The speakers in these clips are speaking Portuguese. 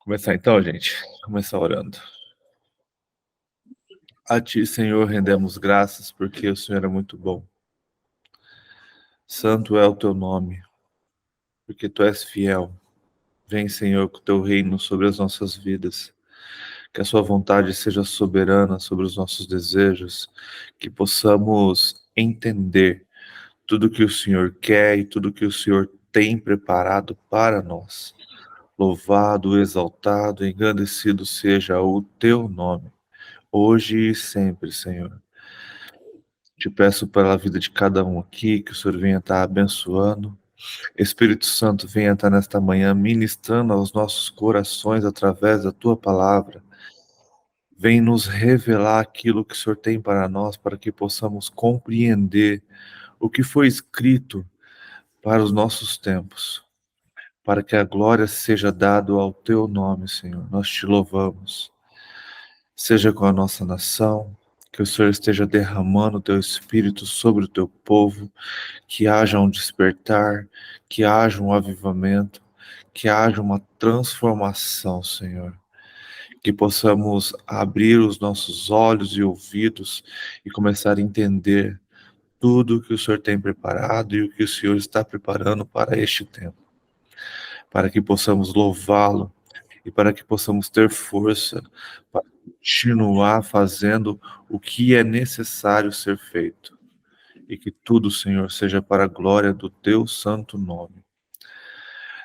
Começar então, gente. Começar orando. A ti, Senhor, rendemos graças, porque o Senhor é muito bom. Santo é o teu nome, porque tu és fiel. Vem, Senhor, com o teu reino sobre as nossas vidas. Que a sua vontade seja soberana sobre os nossos desejos. Que possamos entender tudo que o Senhor quer e tudo que o Senhor tem preparado para nós. Louvado, exaltado, engrandecido seja o teu nome, hoje e sempre, Senhor. Te peço pela vida de cada um aqui, que o Senhor venha estar abençoando. Espírito Santo, venha estar nesta manhã ministrando aos nossos corações através da tua palavra. Vem nos revelar aquilo que o Senhor tem para nós, para que possamos compreender o que foi escrito para os nossos tempos, para que a glória seja dada ao teu nome, Senhor. Nós te louvamos. Seja com a nossa nação, que o Senhor esteja derramando o teu Espírito sobre o teu povo, que haja um despertar, que haja um avivamento, que haja uma transformação, Senhor. Que possamos abrir os nossos olhos e ouvidos e começar a entender tudo o que o Senhor tem preparado e o que o Senhor está preparando para este tempo. Para que possamos louvá-lo e para que possamos ter força para continuar fazendo o que é necessário ser feito. E que tudo, Senhor, seja para a glória do teu santo nome.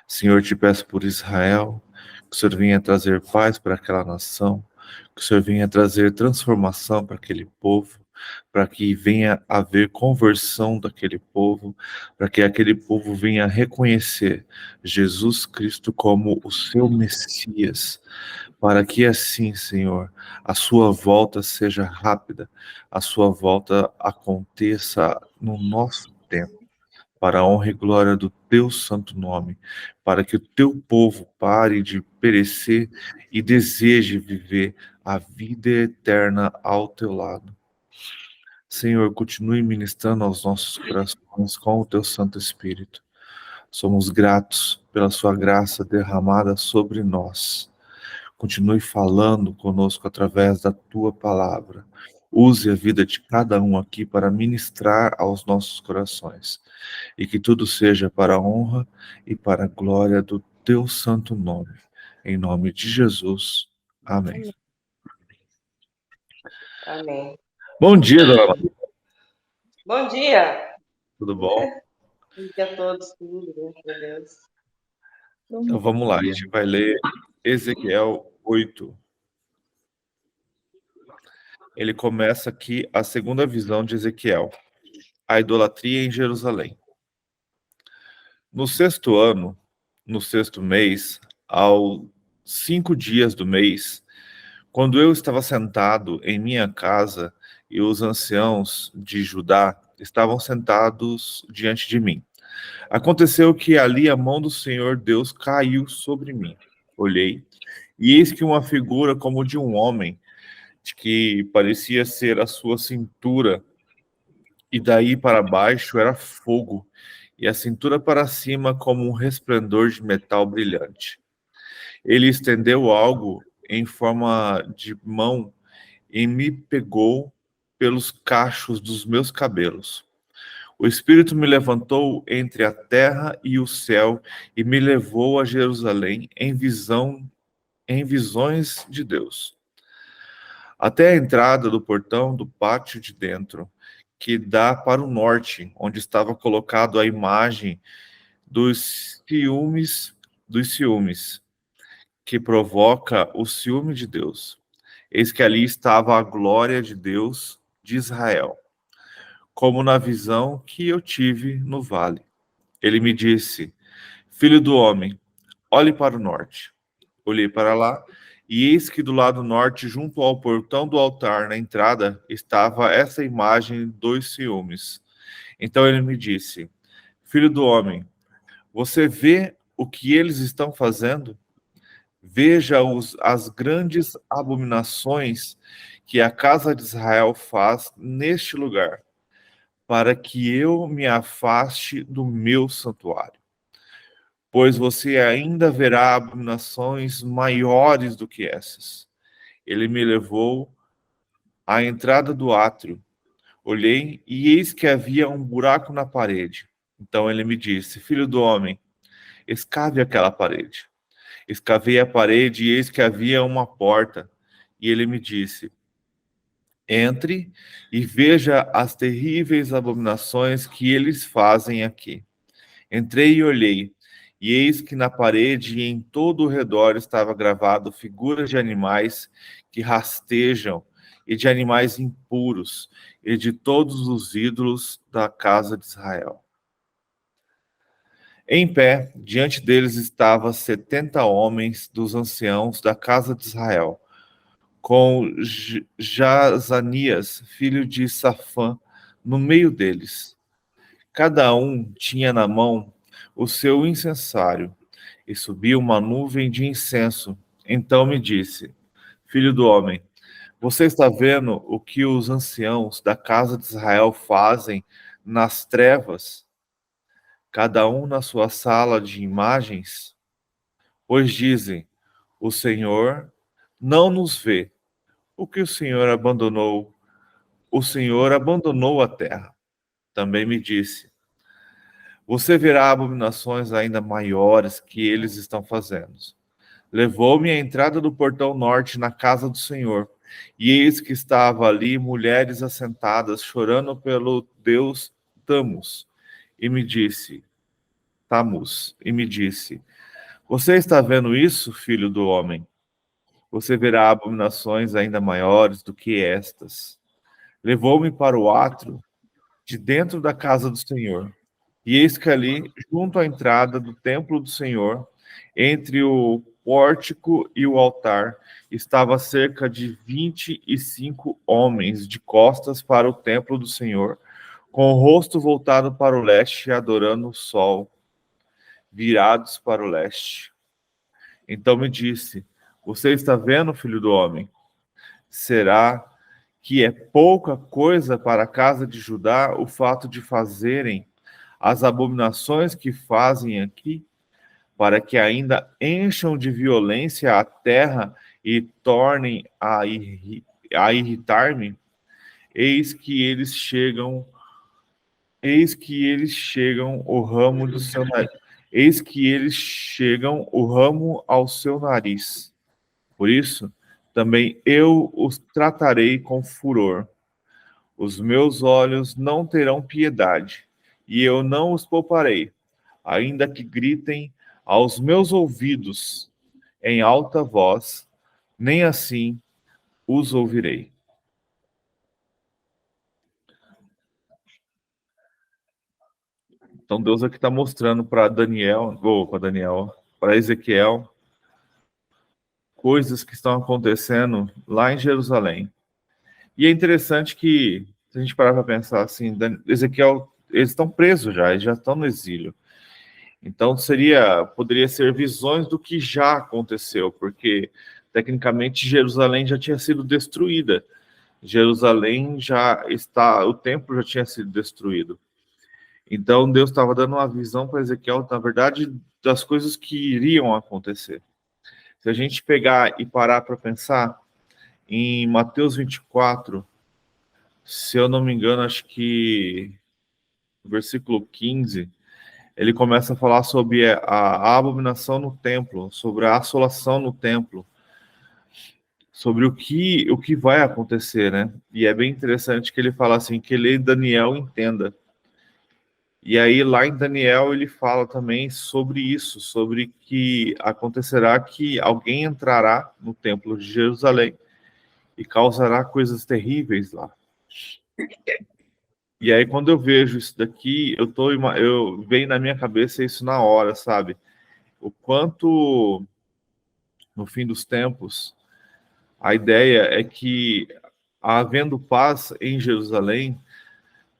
Senhor, te peço por Israel, que o Senhor venha trazer paz para aquela nação, que o Senhor venha trazer transformação para aquele povo, para que venha haver conversão daquele povo, para que aquele povo venha reconhecer Jesus Cristo como o seu Messias, para que assim, Senhor, a sua volta seja rápida, a sua volta aconteça no nosso tempo, para a honra e glória do teu santo nome, para que o teu povo pare de perecer e deseje viver a vida eterna ao teu lado. Senhor, continue ministrando aos nossos corações com o teu Santo Espírito. Somos gratos pela sua graça derramada sobre nós. Continue falando conosco através da tua palavra. Use a vida de cada um aqui para ministrar aos nossos corações. E que tudo seja para a honra e para a glória do teu santo nome. Em nome de Jesus. Amém. Amém. Bom dia, dona Maria. Bom dia. Tudo bom? Bom dia a todos, tudo, graças a Deus. Então vamos lá, a gente vai ler Ezequiel 8. Ele começa aqui a segunda visão de Ezequiel, a idolatria em Jerusalém. No sexto ano, no sexto mês, aos 5 dias do mês, quando eu estava sentado em minha casa e os anciãos de Judá estavam sentados diante de mim, aconteceu que ali a mão do Senhor Deus caiu sobre mim. Olhei, e eis que uma figura como de um homem, de que parecia ser a sua cintura, e daí para baixo era fogo, e a cintura para cima como um resplendor de metal brilhante. Ele estendeu algo em forma de mão e me pegou pelos cachos dos meus cabelos. O Espírito me levantou entre a terra e o céu e me levou a Jerusalém em visões de Deus, até a entrada do portão do pátio de dentro, que dá para o norte, onde estava colocado a imagem dos ciúmes, que provoca o ciúme de Deus. Eis que ali estava a glória de Deus de Israel, como na visão que eu tive no vale. Ele me disse: Filho do homem, olhe para o norte. Olhei para lá, e eis que do lado norte, junto ao portão do altar, na entrada, estava essa imagem dos ciúmes. Então ele me disse: Filho do homem, você vê o que eles estão fazendo? Veja as grandes abominações que a casa de Israel faz neste lugar, para que eu me afaste do meu santuário. pois você ainda verá abominações maiores do que essas. Ele me levou à entrada do átrio. Olhei e eis que havia um buraco na parede. Então ele me disse: Filho do homem, escave aquela parede. Escavei a parede e eis que havia uma porta. E ele me disse: Entre e veja as terríveis abominações que eles fazem aqui. Entrei e olhei, e eis que na parede e em todo o redor estava gravado figuras de animais que rastejam, e de animais impuros, e de todos os ídolos da casa de Israel. Em pé, diante deles estavam 70 homens dos anciãos da casa de Israel, com Jazanias, filho de Safã, no meio deles. Cada um tinha na mão o seu incensário, e subiu uma nuvem de incenso. Então me disse: Filho do homem, você está vendo o que os anciãos da casa de Israel fazem nas trevas, cada um na sua sala de imagens? Pois dizem: O Senhor não nos vê. O que o Senhor abandonou? O Senhor abandonou a terra. Também me disse: Você verá abominações ainda maiores que eles estão fazendo. Levou-me à entrada do portão norte na casa do Senhor, e eis que estava ali mulheres assentadas, chorando pelo deus Tamus, e me disse, Você está vendo isso, filho do homem? Você verá abominações ainda maiores do que estas. Levou-me para o átrio de dentro da casa do Senhor. E eis que ali, junto à entrada do templo do Senhor, entre o pórtico e o altar, estava cerca de 25 homens de costas para o templo do Senhor, com o rosto voltado para o leste, adorando o sol, virados para o leste. Então me disse: Você está vendo, filho do homem? Será que é pouca coisa para a casa de Judá o fato de fazerem as abominações que fazem aqui, para que ainda encham de violência a terra e tornem a irritar-me? Eis que eles chegam, eis que eles chegam o ramo do seu nariz, eis que eles chegam o ramo ao seu nariz. Por isso, também eu os tratarei com furor. Os meus olhos não terão piedade, e eu não os pouparei, ainda que gritem aos meus ouvidos em alta voz, nem assim os ouvirei. Então Deus aqui está mostrando para Daniel, ou para Daniel, para Ezequiel, coisas que estão acontecendo lá em Jerusalém. E é interessante que, se a gente parar para pensar assim, Ezequiel, eles estão presos já, eles já estão no exílio. Então poderia ser visões do que já aconteceu, porque tecnicamente Jerusalém já tinha sido destruída. Jerusalém já está, o templo já tinha sido destruído. Então Deus estava dando uma visão para Ezequiel, na verdade, das coisas que iriam acontecer. Se a gente pegar e parar para pensar em Mateus 24, se eu não me engano, acho que versículo 15, ele começa a falar sobre a abominação no templo, sobre a assolação no templo, sobre o que vai acontecer, né? E é bem interessante que ele fala assim, que ele Daniel entenda. E aí lá em Daniel ele fala também sobre isso, sobre que acontecerá que alguém entrará no templo de Jerusalém e causará coisas terríveis lá. E aí quando eu vejo isso daqui, eu vem na minha cabeça isso na hora, sabe? O quanto no fim dos tempos a ideia é que, havendo paz em Jerusalém,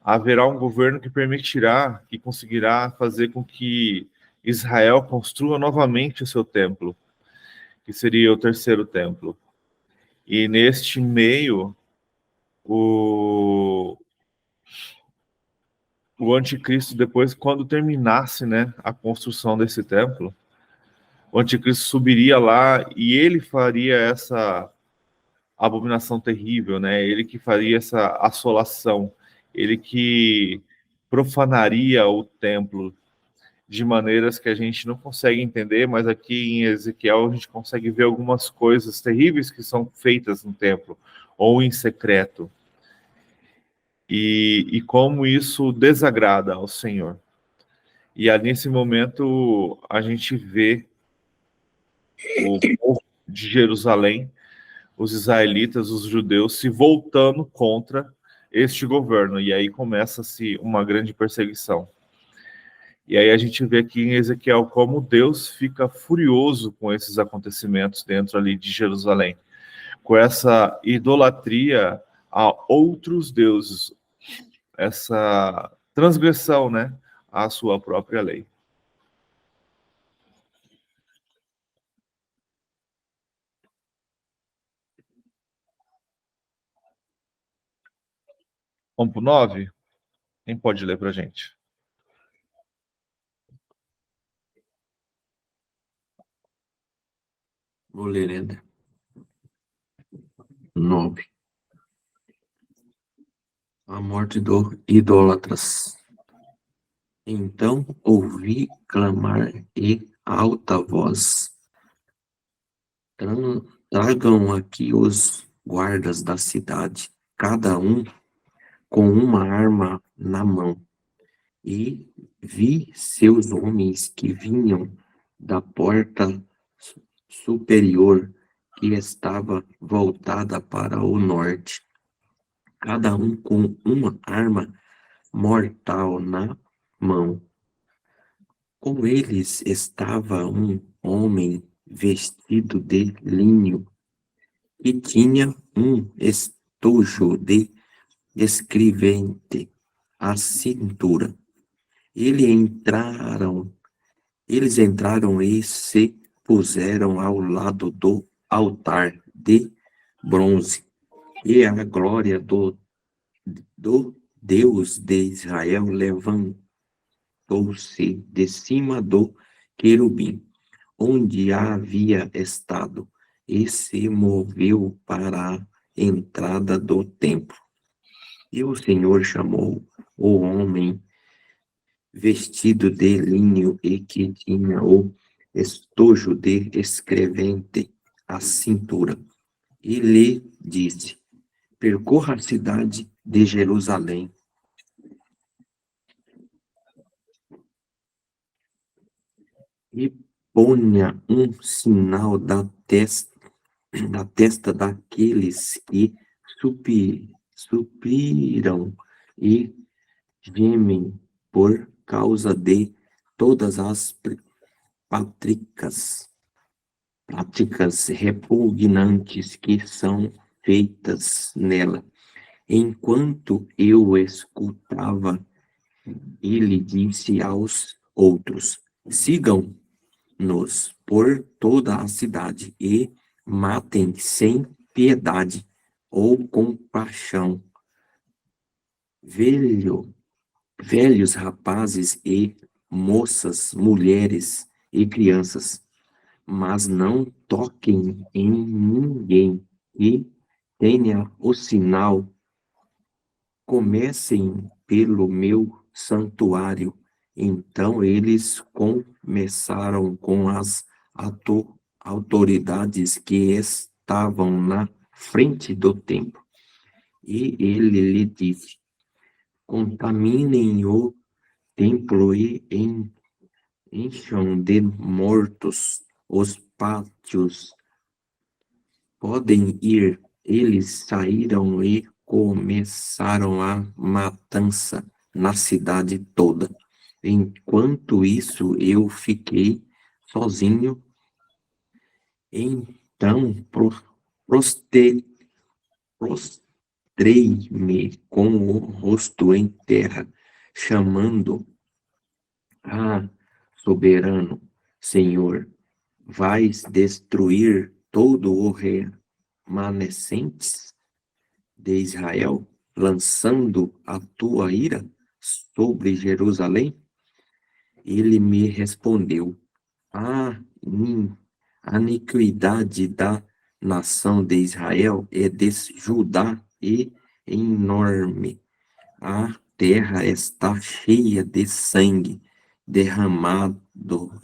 haverá um governo que permitirá, que conseguirá fazer com que Israel construa novamente o seu templo, que seria o terceiro templo. E neste meio, o, o anticristo, depois, quando terminasse, né, a construção desse templo, o anticristo subiria lá e ele faria essa abominação terrível, né? Ele que faria essa assolação, ele que profanaria o templo de maneiras que a gente não consegue entender, mas aqui em Ezequiel a gente consegue ver algumas coisas terríveis que são feitas no templo ou em secreto. E como isso desagrada ao Senhor. E aí, nesse momento, a gente vê o povo de Jerusalém, os israelitas, os judeus, se voltando contra este governo. E aí começa-se uma grande perseguição. E aí a gente vê aqui em Ezequiel como Deus fica furioso com esses acontecimentos dentro ali de Jerusalém, com essa idolatria a outros deuses, essa transgressão, né, à sua própria lei. Vamos para o 9? Quem pode ler para a gente? Vou ler ainda. 9. A morte do idólatras. Então ouvi clamar em alta voz: Tragam aqui os guardas da cidade, cada um com uma arma na mão. E vi seus homens que vinham da porta superior, que estava voltada para o norte, cada um com uma arma mortal na mão. Com eles estava um homem vestido de linho e tinha um estojo de escrevente à cintura. Eles entraram e se puseram ao lado do altar de bronze, e a glória do Deus de Israel levantou-se de cima do querubim, onde havia estado, e se moveu para a entrada do templo. E o Senhor chamou o homem vestido de linho e que tinha o estojo de escrevente à cintura, e lhe disse: percorra a cidade de Jerusalém e ponha um sinal na testa daqueles que suspiram e gemem por causa de todas as práticas repugnantes que são feitas nela. Enquanto eu escutava, ele disse aos outros: sigam-nos por toda a cidade e matem sem piedade ou compaixão velhos rapazes e moças, mulheres e crianças, mas não toquem em ninguém e tenha o sinal. Comecem pelo meu santuário. Então eles começaram com as autoridades que estavam na frente do templo. E ele lhe disse: contaminem o templo e encham de mortos os pátios. Podem ir. Eles saíram e começaram a matança na cidade toda. Enquanto isso, eu fiquei sozinho. Então, prostrei-me com o rosto em terra, chamando: ah, soberano Senhor, vais destruir todo o remanescentes de Israel, lançando a tua ira sobre Jerusalém? Ele me respondeu: a iniquidade da nação de Israel é de Judá e enorme. A terra está cheia de sangue derramado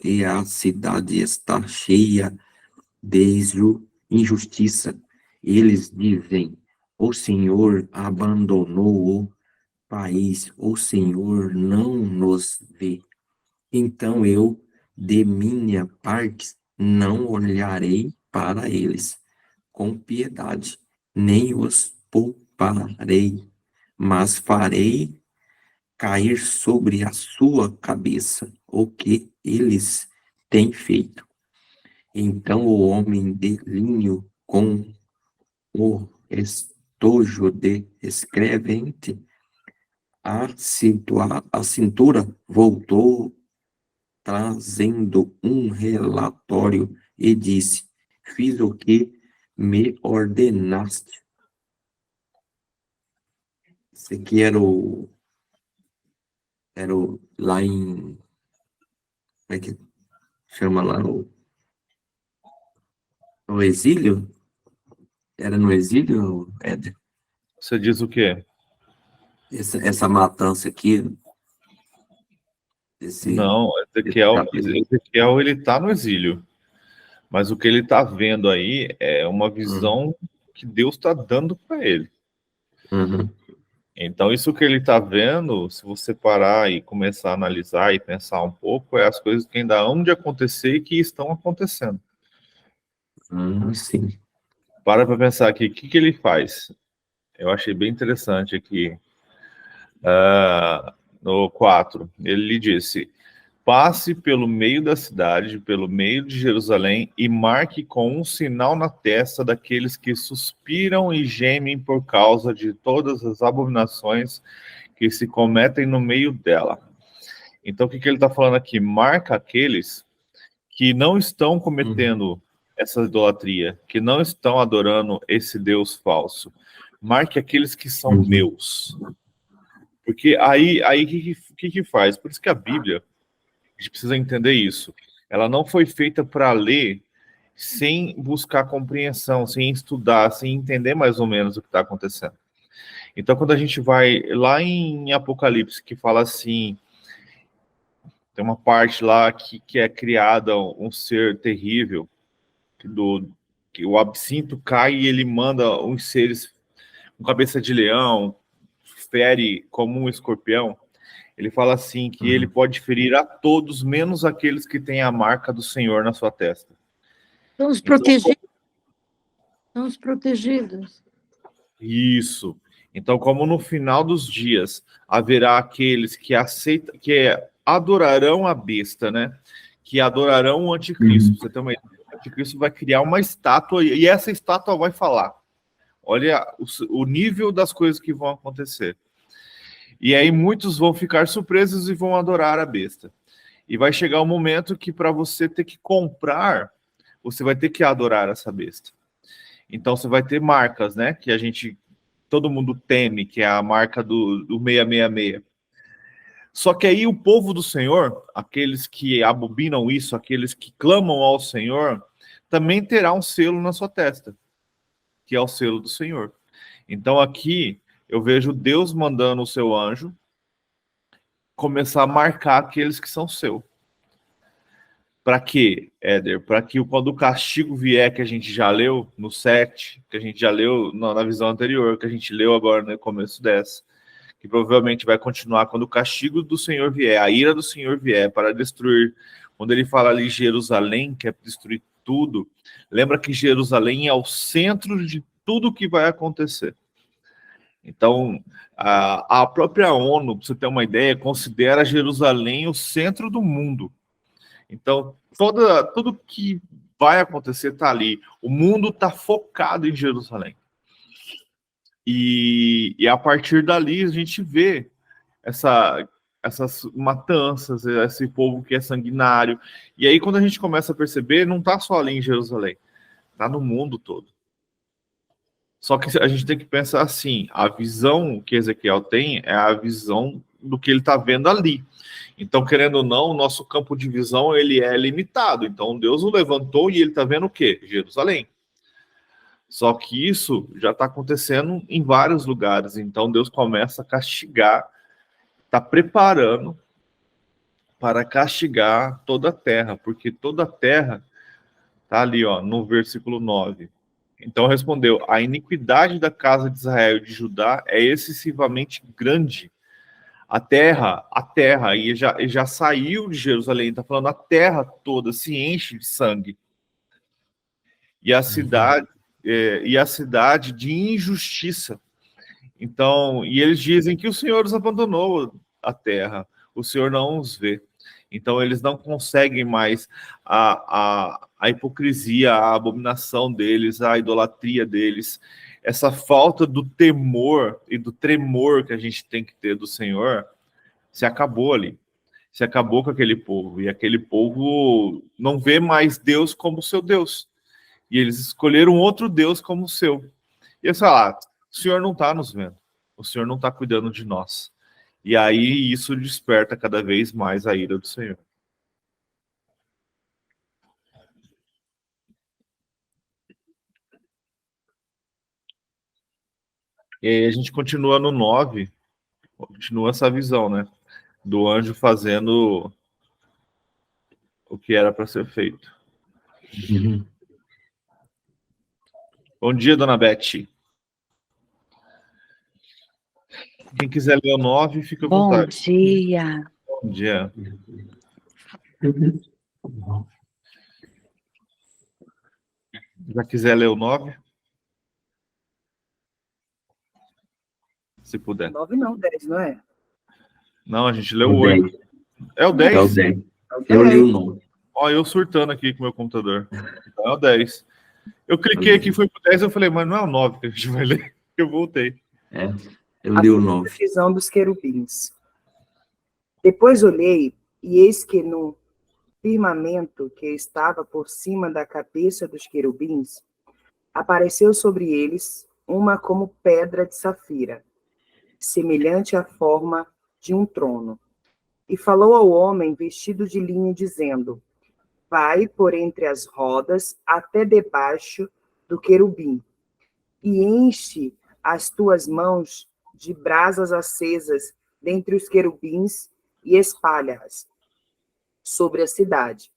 e a cidade está cheia de injustiça. Eles dizem: o Senhor abandonou o país, o Senhor não nos vê. Então eu, de minha parte, não olharei para eles com piedade, nem os pouparei, mas farei cair sobre a sua cabeça o que eles têm feito. Então o homem de linho com o estojo de escrevente, a cintura voltou trazendo um relatório e disse: fiz o que me ordenaste. Esse aqui lá em, como é que chama lá no exílio? Era no exílio, Éder? Você diz o quê? Essa matança aqui, Não, Ezequiel ele está no exílio, mas o que ele está vendo aí é uma visão que Deus está dando para ele. Uhum. Então, isso que ele está vendo, se você parar e começar a analisar e pensar um pouco, é as coisas que ainda hão de acontecer e que estão acontecendo. Sim. Para pensar aqui, o que ele faz? Eu achei bem interessante aqui. No 4, ele lhe disse: passe pelo meio da cidade, pelo meio de Jerusalém, e marque com um sinal na testa daqueles que suspiram e gemem por causa de todas as abominações que se cometem no meio dela. Então, o que ele está falando aqui? Marca aqueles que não estão cometendo essa idolatria, que não estão adorando esse Deus falso. Marque aqueles que são meus. Porque aí o que faz? Por isso que a Bíblia, a gente precisa entender isso. Ela não foi feita para ler sem buscar compreensão, sem estudar, sem entender mais ou menos o que está acontecendo. Então, quando a gente vai lá em Apocalipse, que fala assim, tem uma parte lá que é criada um ser terrível, que o absinto cai e ele manda uns seres com cabeça de leão, fere como um escorpião. Ele fala assim que ele pode ferir a todos, menos aqueles que têm a marca do Senhor na sua testa. São os protegidos. São os protegidos. Isso. Então, como no final dos dias haverá aqueles que adorarão a besta, né? Que adorarão o anticristo. Você tem uma ideia, o anticristo vai criar uma estátua e essa estátua vai falar. Olha o nível das coisas que vão acontecer. E aí muitos vão ficar surpresos e vão adorar a besta. E vai chegar um momento que para você ter que comprar, você vai ter que adorar essa besta. Então você vai ter marcas, né? Que todo mundo teme, que é a marca do 666. Só que aí o povo do Senhor, aqueles que abominam isso, aqueles que clamam ao Senhor, também terá um selo na sua testa, que é o selo do Senhor. Então aqui eu vejo Deus mandando o seu anjo começar a marcar aqueles que são seu. Para quê, Éder? Para que quando o castigo vier, que a gente já leu no 7, que a gente já leu na visão anterior, que a gente leu agora no começo dessa, que provavelmente vai continuar quando o castigo do Senhor vier, a ira do Senhor vier para destruir. Quando ele fala ali Jerusalém, que é destruir tudo, lembra que Jerusalém é o centro de tudo que vai acontecer. Então, a própria ONU, para você ter uma ideia, considera Jerusalém o centro do mundo. Então, tudo que vai acontecer está ali. O mundo está focado em Jerusalém. E a partir dali a gente vê essas matanças, esse povo que é sanguinário. E aí, quando a gente começa a perceber, não está só ali em Jerusalém, está no mundo todo. Só que a gente tem que pensar assim, a visão que Ezequiel tem é a visão do que ele está vendo ali. Então, querendo ou não, o nosso campo de visão ele é limitado. Então, Deus o levantou e ele está vendo o quê? Jerusalém. Só que isso já está acontecendo em vários lugares. Então, Deus começa a castigar, está preparando para castigar toda a terra, porque toda a terra está ali, ó, no versículo 9. Então respondeu: a iniquidade da casa de Israel e de Judá é excessivamente grande. A terra, e já saiu de Jerusalém, está falando, a terra toda se enche de sangue. E a cidade de injustiça. Então, e eles dizem que o Senhor os abandonou a terra, o Senhor não os vê. Então, eles não conseguem mais a hipocrisia, a abominação deles, a idolatria deles, essa falta do temor e do tremor que a gente tem que ter do Senhor, se acabou ali. Se acabou com aquele povo. E aquele povo não vê mais Deus como seu Deus. E eles escolheram outro Deus como o seu. E eles falaram: o Senhor não está nos vendo. O Senhor não está cuidando de nós. E aí isso desperta cada vez mais a ira do Senhor. E aí a gente continua no 9, continua essa visão, né? Do anjo fazendo o que era para ser feito. Bom dia, dona Beth. Quem quiser ler o 9, fica à Bom vontade. dia. Bom dia. Já quiser ler o 9? Se puder. 9 não, 10, não é? Não, a gente leu o 8. É o 10? É o 10. Eu li o 9. Ó, eu surtando aqui com o meu computador. Então é o 10. Eu cliquei aqui, foi pro 10, eu falei, mas não é o 9 que a gente vai ler. Eu voltei. Eu li o 9. A visão dos querubins. Depois olhei, e eis que no firmamento que estava por cima da cabeça dos querubins, apareceu sobre eles uma como pedra de safira, semelhante à forma de um trono. E falou ao homem vestido de linho, dizendo: vai por entre as rodas até debaixo do querubim, e enche as tuas mãos de brasas acesas dentre os querubins e espalha-as sobre a cidade.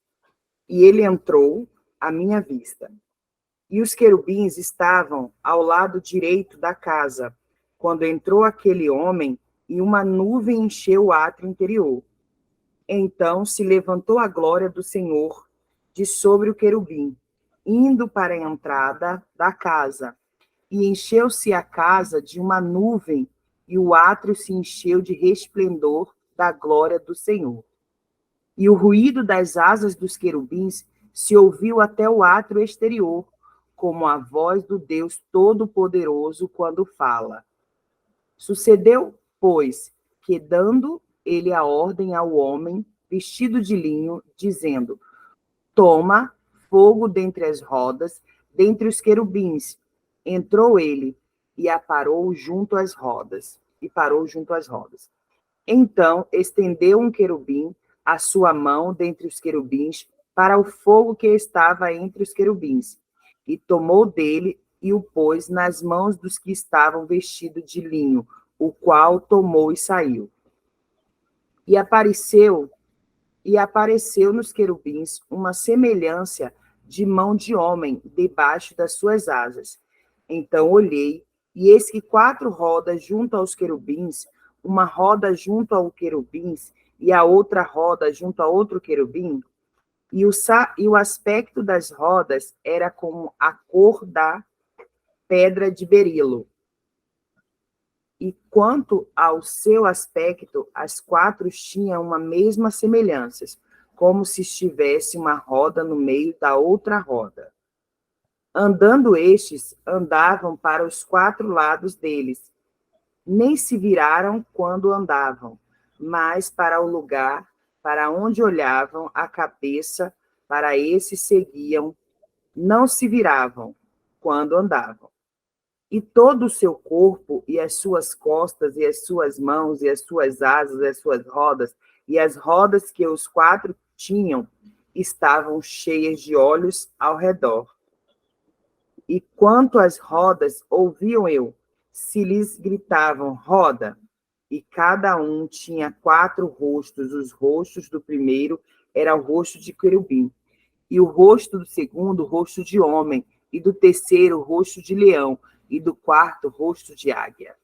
E ele entrou à minha vista. E os querubins estavam ao lado direito da casa, quando entrou aquele homem, e uma nuvem encheu o átrio interior. Então se levantou a glória do Senhor de sobre o querubim, indo para a entrada da casa. E encheu-se a casa de uma nuvem, e o átrio se encheu de resplendor da glória do Senhor. E o ruído das asas dos querubins se ouviu até o átrio exterior, como a voz do Deus Todo-Poderoso quando fala. Sucedeu, pois, que dando ele a ordem ao homem vestido de linho, dizendo: toma fogo dentre as rodas, dentre os querubins. Entrou ele e parou junto às rodas. Então estendeu um querubim a sua mão dentre os querubins para o fogo que estava entre os querubins, e tomou dele e o pôs nas mãos dos que estavam vestidos de linho, o qual tomou e saiu. E apareceu nos querubins uma semelhança de mão de homem debaixo das suas asas. Então olhei, e eis que 4 rodas junto aos querubins, uma roda junto ao querubins, e a outra roda junto a outro querubim, e o aspecto das rodas era como a cor da pedra de berilo. E quanto ao seu aspecto, as 4 tinham uma mesma semelhança, como se estivesse uma roda no meio da outra roda. Andando estes, andavam para os 4 lados deles, nem se viraram quando andavam, mas para o lugar para onde olhavam a cabeça, para esse seguiam, não se viravam quando andavam. E todo o seu corpo, e as suas costas, e as suas mãos, e as suas asas, e as suas rodas, e as rodas que os 4 tinham, estavam cheias de olhos ao redor. E quanto às rodas, ouviam eu, se lhes gritavam, roda, e cada um tinha 4 rostos. Os rostos do primeiro era o rosto de querubim, e o rosto do segundo, rosto de homem, e do terceiro, rosto de leão, e do quarto, rosto de águia.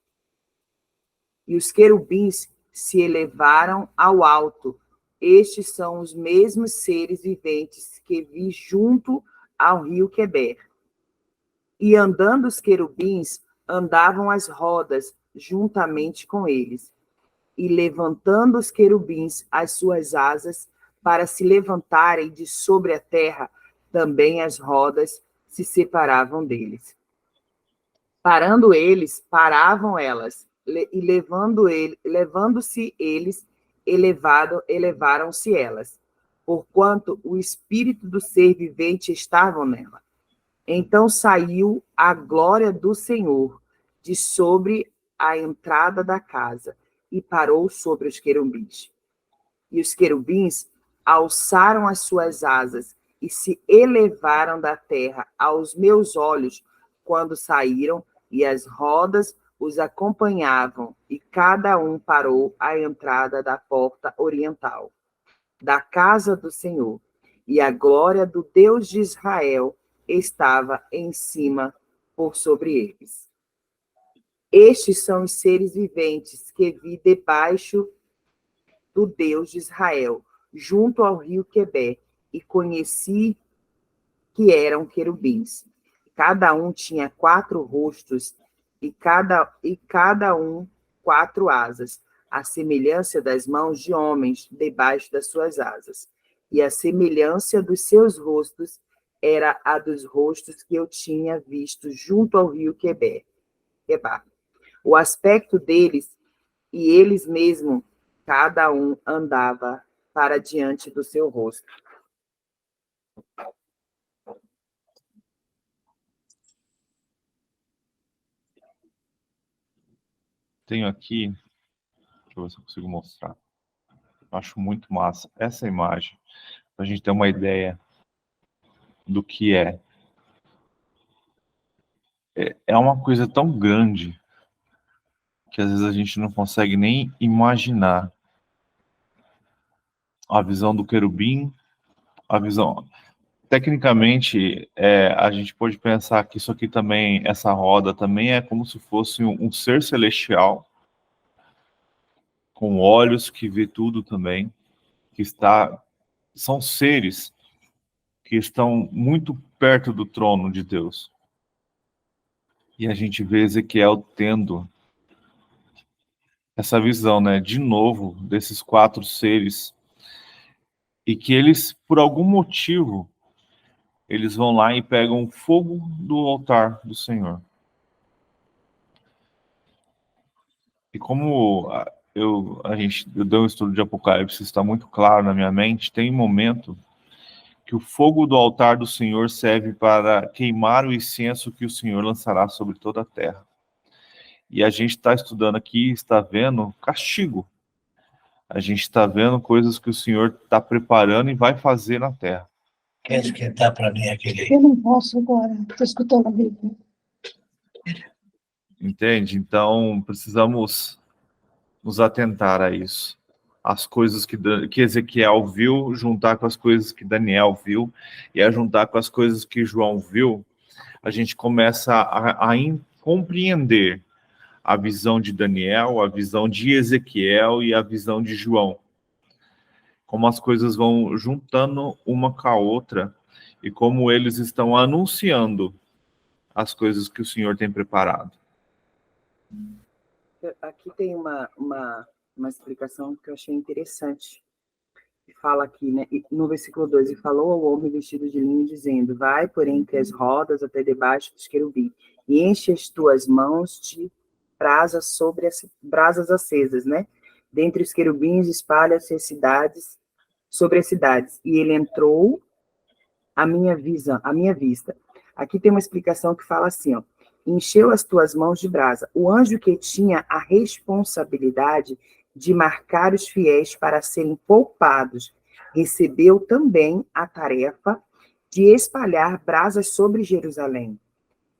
E os querubins se elevaram ao alto. Estes são os mesmos seres viventes que vi junto ao rio Queber. E andando os querubins, andavam as rodas juntamente com eles. E levantando os querubins as suas asas para se levantarem de sobre a terra, também as rodas se separavam deles. Parando eles, paravam elas, e levando-se eles, elevaram-se elas, porquanto o espírito do ser vivente estava nela. Então saiu a glória do Senhor de sobre a entrada da casa e parou sobre os querubins. E os querubins alçaram as suas asas e se elevaram da terra aos meus olhos quando saíram, e as rodas os acompanhavam, e cada um parou à entrada da porta oriental, da casa do Senhor. E a glória do Deus de Israel estava em cima por sobre eles. Estes são os seres viventes que vi debaixo do Deus de Israel, junto ao rio Queber, e conheci que eram querubins. Cada um tinha 4 rostos, e cada um 4 asas, a semelhança das mãos de homens debaixo das suas asas. E a semelhança dos seus rostos era a dos rostos que eu tinha visto junto ao rio Queber. O aspecto deles, e eles mesmos, cada um andava para diante do seu rosto. Tenho aqui, deixa eu ver se eu consigo mostrar. Acho muito massa essa imagem, para a gente ter uma ideia do que é. É uma coisa tão grande que às vezes a gente não consegue nem imaginar. A visão do querubim, a visão... Tecnicamente, a gente pode pensar que isso aqui também, essa roda também é como se fosse um ser celestial, com olhos que vê tudo também, são seres que estão muito perto do trono de Deus. E a gente vê Ezequiel tendo essa visão, né, de novo, desses 4 seres, e que eles, por algum motivo, eles vão lá e pegam o fogo do altar do Senhor. E como eu dei um estudo de Apocalipse, está muito claro na minha mente, tem um momento que o fogo do altar do Senhor serve para queimar o incenso que o Senhor lançará sobre toda a terra. E a gente está estudando aqui, está vendo castigo. A gente está vendo coisas que o Senhor está preparando e vai fazer na terra. Quer esquentar para mim aquele... Eu não posso agora, estou escutando a Bíblia. Entende? Então, precisamos nos atentar a isso. As coisas que Ezequiel viu, juntar com as coisas que Daniel viu, e a juntar com as coisas que João viu, a gente começa a compreender a visão de Daniel, a visão de Ezequiel e a visão de João. Como as coisas vão juntando uma com a outra e como eles estão anunciando as coisas que o Senhor tem preparado. Aqui tem uma explicação que eu achei interessante. Fala aqui, né, no versículo 2, e falou ao homem vestido de linho, dizendo, vai por entre as rodas até debaixo dos querubim, e enche as tuas mãos de brasas sobre as brasas acesas, né? Dentre os querubins espalha-se as cidades, sobre as cidades, e ele entrou à minha vista. Aqui tem uma explicação que fala assim, ó, encheu as tuas mãos de brasa. O anjo que tinha a responsabilidade de marcar os fiéis para serem poupados, recebeu também a tarefa de espalhar brasas sobre Jerusalém.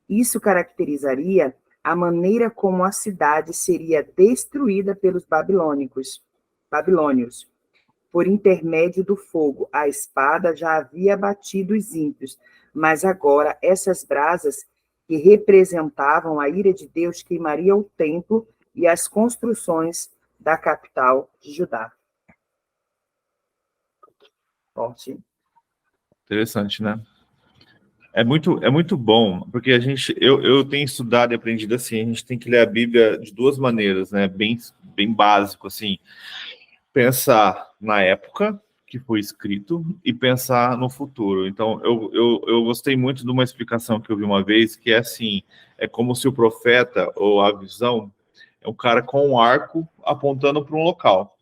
Isso caracterizaria a maneira como a cidade seria destruída pelos babilônios. Por intermédio do fogo, a espada já havia abatido os ímpios, mas agora essas brasas, que representavam a ira de Deus, queimariam o templo e as construções da capital de Judá. Forte. Interessante, né? É muito bom, porque eu tenho estudado e aprendido assim, a gente tem que ler a Bíblia de duas maneiras, né? Bem básico, assim. Pensar na época que foi escrito e pensar no futuro. Então, eu gostei muito de uma explicação que eu vi uma vez, que é assim, é como se o profeta, ou a visão, é um cara com um arco apontando para um local.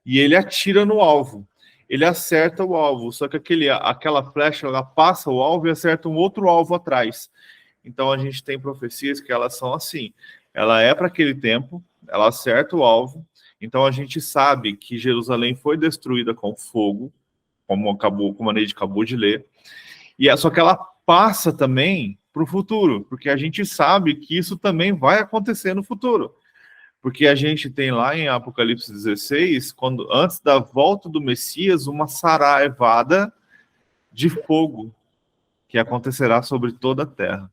E ele atira no alvo. Ele acerta o alvo, só que aquela flecha, ela passa o alvo e acerta um outro alvo atrás. Então, a gente tem profecias que elas são assim. Ela é para aquele tempo, ela acerta o alvo. Então, a gente sabe que Jerusalém foi destruída com fogo, como a Neide acabou de ler. E só que ela passa também para o futuro, porque a gente sabe que isso também vai acontecer no futuro. Porque a gente tem lá em Apocalipse 16, antes da volta do Messias, uma saraivada de fogo que acontecerá sobre toda a terra.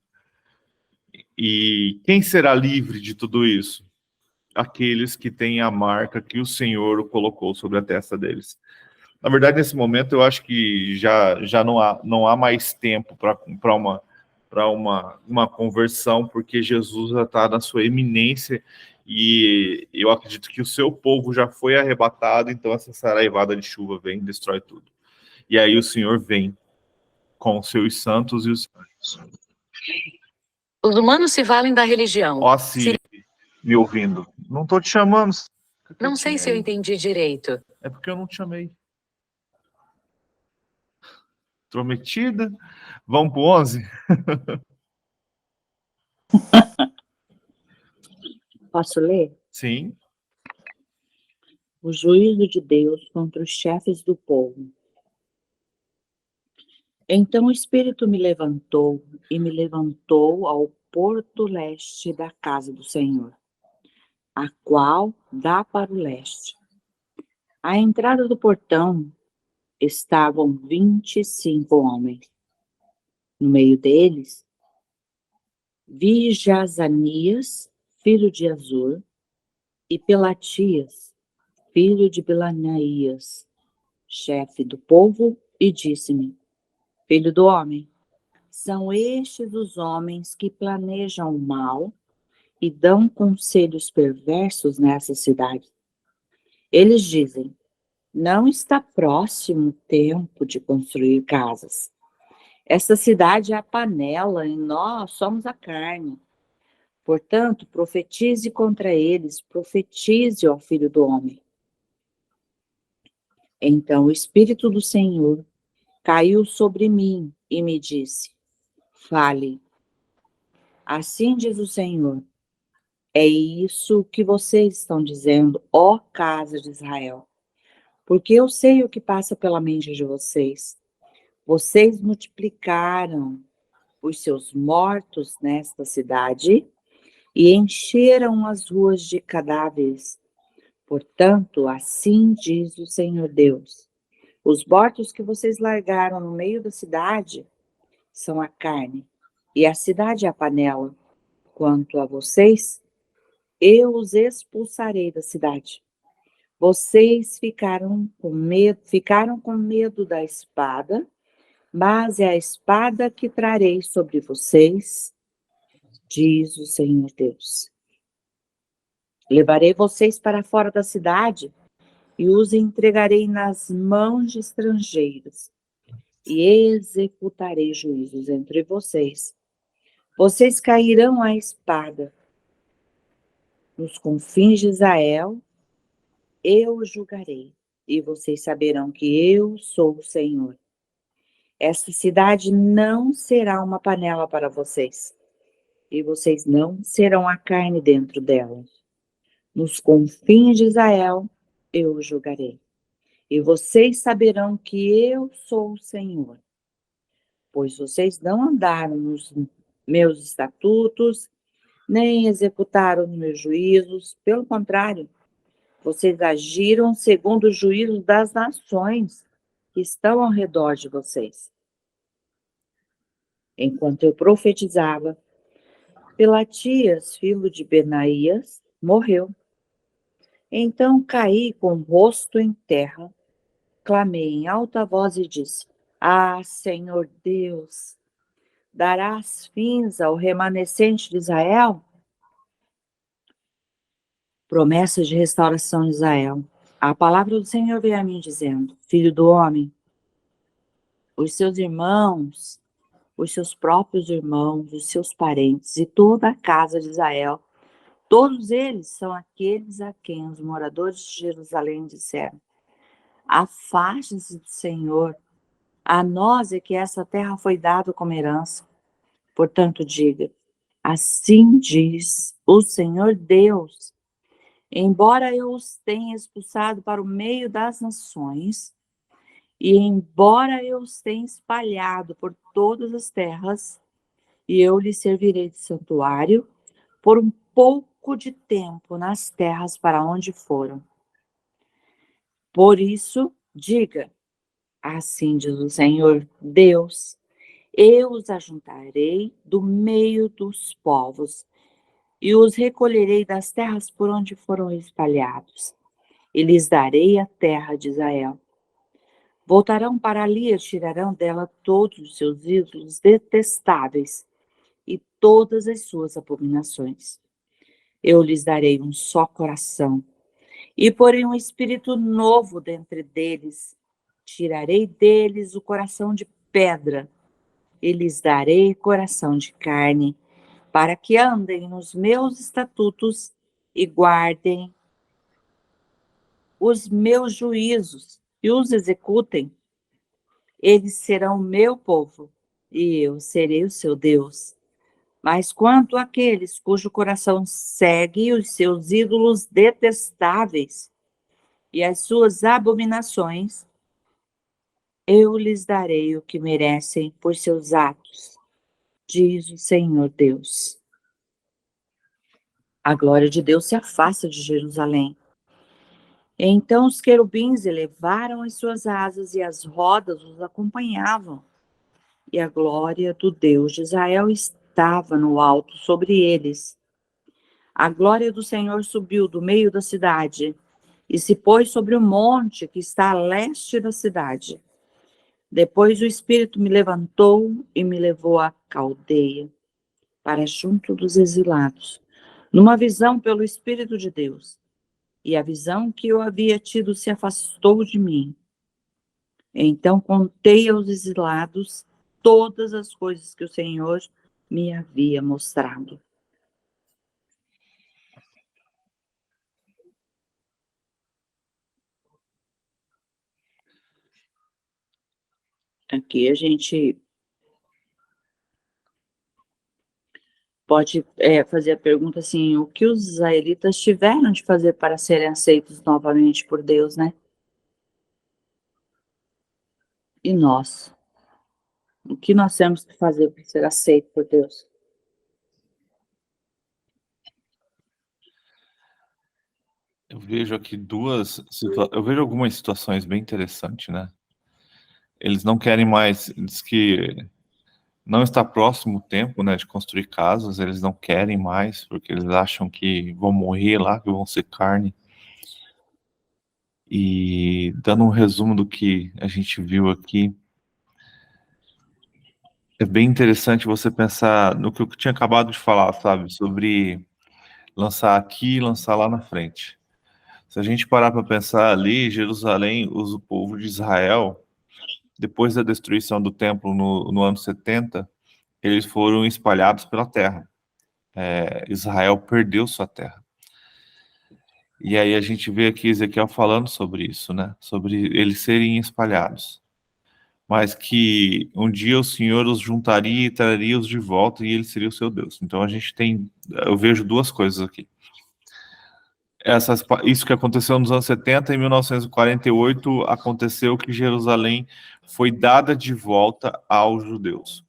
E quem será livre de tudo isso? Aqueles que têm a marca que o Senhor colocou sobre a testa deles. Na verdade, nesse momento, eu acho que já não há mais tempo para uma conversão, porque Jesus já está na sua eminência e eu acredito que o seu povo já foi arrebatado, então essa saraivada de chuva vem e destrói tudo. E aí o Senhor vem com os seus santos e os santos. Os humanos se valem da religião. Ó, Siri, me ouvindo. Não estou te chamando. Não sei se eu entendi direito. É porque eu não te chamei. Prometida. Vamos pro 11? Posso ler? Sim. O juízo de Deus contra os chefes do povo. Então o Espírito me levantou e me levantou ao porto leste da casa do Senhor, a qual dá para o leste. À entrada do portão estavam 25 homens. No meio deles, vi Jazanias, filho de Azur, e Pelatias, filho de Belanias, chefe do povo, e disse-me: Filho do homem, são estes os homens que planejam o mal e dão conselhos perversos nessa cidade. Eles dizem: não está próximo o tempo de construir casas. Esta cidade é a panela e nós somos a carne. Portanto, profetize contra eles, profetize ao Filho do homem. Então o Espírito do Senhor caiu sobre mim e me disse: fale. Assim diz o Senhor: é isso que vocês estão dizendo, ó casa de Israel, porque eu sei o que passa pela mente de vocês. Vocês multiplicaram os seus mortos nesta cidade e encheram as ruas de cadáveres. Portanto, assim diz o Senhor Deus: os mortos que vocês largaram no meio da cidade são a carne, e a cidade é a panela. Quanto a vocês, eu os expulsarei da cidade. Vocês ficaram com medo da espada, mas é a espada que trarei sobre vocês, diz o Senhor Deus. Levarei vocês para fora da cidade e os entregarei nas mãos de estrangeiros e executarei juízos entre vocês. Vocês cairão à espada. Nos confins de Israel, eu julgarei, e vocês saberão que eu sou o Senhor. Esta cidade não será uma panela para vocês. e vocês não serão a carne dentro dela. Nos confins de Israel eu os julgarei, e vocês saberão que eu sou o Senhor, pois vocês não andaram nos meus estatutos, nem executaram os meus juízos, pelo contrário, vocês agiram segundo os juízos das nações que estão ao redor de vocês. Enquanto eu profetizava, Pelatias, filho de Benaías, morreu. Então caí com o rosto em terra, clamei em alta voz e disse: Ah, Senhor Deus, darás fins ao remanescente de Israel? Promessa de restauração de Israel. A palavra do Senhor veio a mim dizendo: Filho do homem, os seus irmãos, os seus próprios irmãos, os seus parentes e toda a casa de Israel, todos eles são aqueles a quem os moradores de Jerusalém disseram: Afaste-se do Senhor, a nós é que essa terra foi dada como herança. Portanto, diga: assim diz o Senhor Deus, embora eu os tenha expulsado para o meio das nações, e embora eu os tenha espalhado por todas as terras, e eu lhes servirei de santuário por um pouco de tempo nas terras para onde foram. Por isso, diga: assim diz o Senhor Deus, eu os ajuntarei do meio dos povos e os recolherei das terras por onde foram espalhados, e lhes darei a terra de Israel. Voltarão para ali e tirarão dela todos os seus ídolos detestáveis e todas as suas abominações. Eu lhes darei um só coração e porei um espírito novo dentre deles. Tirarei deles o coração de pedra e lhes darei coração de carne, para que andem nos meus estatutos e guardem os meus juízos e os executem. Eles serão meu povo e eu serei o seu Deus. Mas quanto àqueles cujo coração segue os seus ídolos detestáveis e as suas abominações, eu lhes darei o que merecem por seus atos, diz o Senhor Deus. A glória de Deus se afasta de Jerusalém. Então os querubins elevaram as suas asas e as rodas os acompanhavam. E a glória do Deus de Israel estava no alto sobre eles. A glória do Senhor subiu do meio da cidade e se pôs sobre o monte que está a leste da cidade. Depois o Espírito me levantou e me levou à Caldeia, para junto dos exilados, numa visão pelo Espírito de Deus. E a visão que eu havia tido se afastou de mim. Então contei aos exilados todas as coisas que o Senhor me havia mostrado. Aqui a gente pode fazer a pergunta assim: o que os israelitas tiveram de fazer para serem aceitos novamente por Deus, né? E nós? O que nós temos que fazer para ser aceito por Deus? Eu vejo aqui eu vejo algumas situações bem interessantes, né? Eles não querem mais, diz que não está próximo o tempo, né, de construir casas, eles não querem mais, porque eles acham que vão morrer lá, que vão ser carne. E dando um resumo do que a gente viu aqui, é bem interessante você pensar no que eu tinha acabado de falar, sabe, sobre lançar aqui e lançar lá na frente. Se a gente parar para pensar ali, Jerusalém, o povo de Israel, depois da destruição do templo no ano 70, eles foram espalhados pela terra. Israel perdeu sua terra. E aí a gente vê aqui Ezequiel falando sobre isso, né? Sobre eles serem espalhados. mas que um dia o Senhor os juntaria e traria-os de volta e ele seria o seu Deus. Então eu vejo duas coisas aqui. Isso que aconteceu nos anos 70, em 1948 aconteceu que Jerusalém foi dada de volta aos judeus.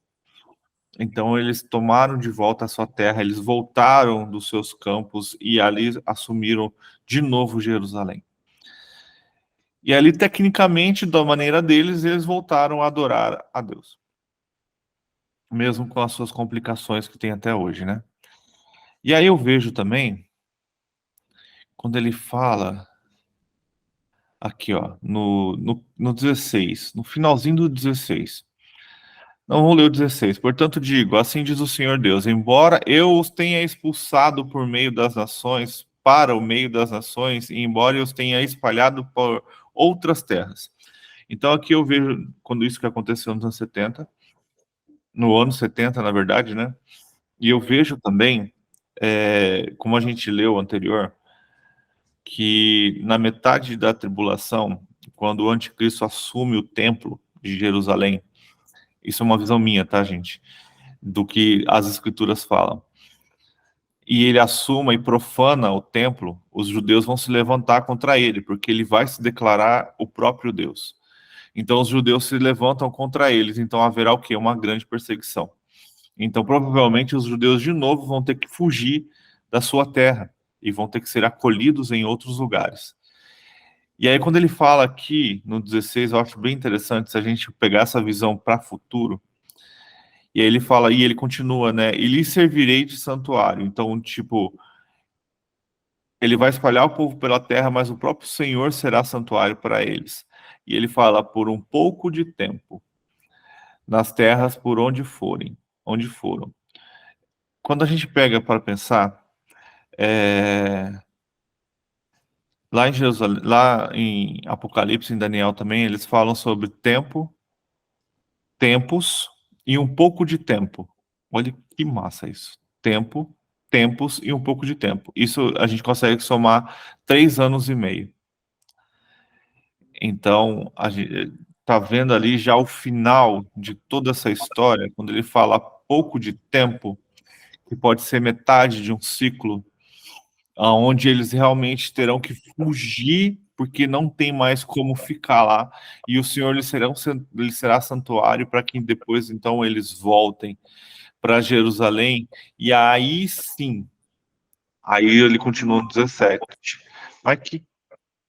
Então eles tomaram de volta a sua terra, eles voltaram dos seus campos e ali assumiram de novo Jerusalém. E ali, tecnicamente, da maneira deles, eles voltaram a adorar a Deus. Mesmo com as suas complicações que tem até hoje, né? E aí eu vejo também, quando ele fala, aqui ó, no 16, no finalzinho do 16. Não vou ler o 16. Portanto digo, assim diz o Senhor Deus, embora eu os tenha expulsado por meio das nações, para o meio das nações, e embora eu os tenha espalhado por outras terras. Então aqui eu vejo, quando isso que aconteceu nos anos 70, no ano 70, na verdade, né? E eu vejo também, como a gente leu anterior, que na metade da tribulação, quando o anticristo assume o templo de Jerusalém, isso é uma visão minha, tá, gente? Do que as escrituras falam. E ele assuma e profana o templo, os judeus vão se levantar contra ele, porque ele vai se declarar o próprio Deus. Então os judeus se levantam contra eles, então haverá o quê? Uma grande perseguição. Então provavelmente os judeus de novo vão ter que fugir da sua terra e vão ter que ser acolhidos em outros lugares. E aí quando ele fala aqui no 16, eu acho bem interessante se a gente pegar essa visão para futuro. E aí ele fala, e ele continua, né? E lhe servirei de santuário. Então, tipo, ele vai espalhar o povo pela terra, mas o próprio Senhor será santuário para eles. E ele fala, por um pouco de tempo, nas terras por onde foram. Quando a gente pega para pensar, lá em Jerusalém, lá em Apocalipse, em Daniel também, eles falam sobre tempo, tempos e um pouco de tempo. Olha que massa isso. Tempo, tempos e um pouco de tempo. Isso a gente consegue somar 3 anos e meio. Então, a gente tá vendo ali já o final de toda essa história, quando ele fala pouco de tempo, que pode ser metade de um ciclo, onde eles realmente terão que fugir, porque não tem mais como ficar lá, e o Senhor lhe será santuário para que depois, então, eles voltem para Jerusalém, e aí sim, aí ele continua no 17. Mas que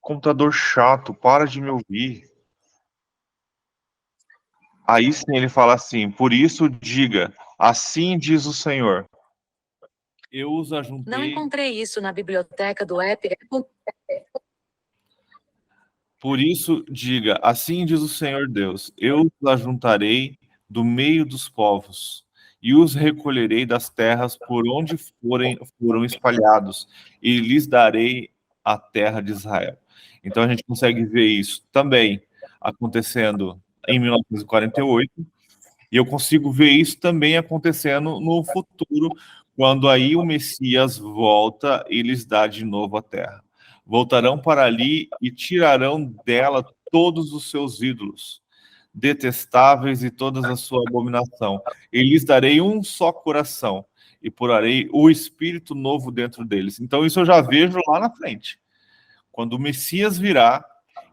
computador chato, para de me ouvir. Aí sim ele fala assim, por isso diga, assim diz o Senhor, eu os ajuntei... Não encontrei isso na biblioteca do app. Por isso diga, assim diz o Senhor Deus, eu os ajuntarei do meio dos povos, e os recolherei das terras por onde foram espalhados, e lhes darei a terra de Israel. Então a gente consegue ver isso também acontecendo em 1948, e eu consigo ver isso também acontecendo no futuro, quando aí o Messias volta e lhes dá de novo a terra. Voltarão para ali e tirarão dela todos os seus ídolos, detestáveis e toda a sua abominação. E lhes darei um só coração, e porarei o espírito novo dentro deles. Então isso eu já vejo lá na frente. Quando o Messias virá,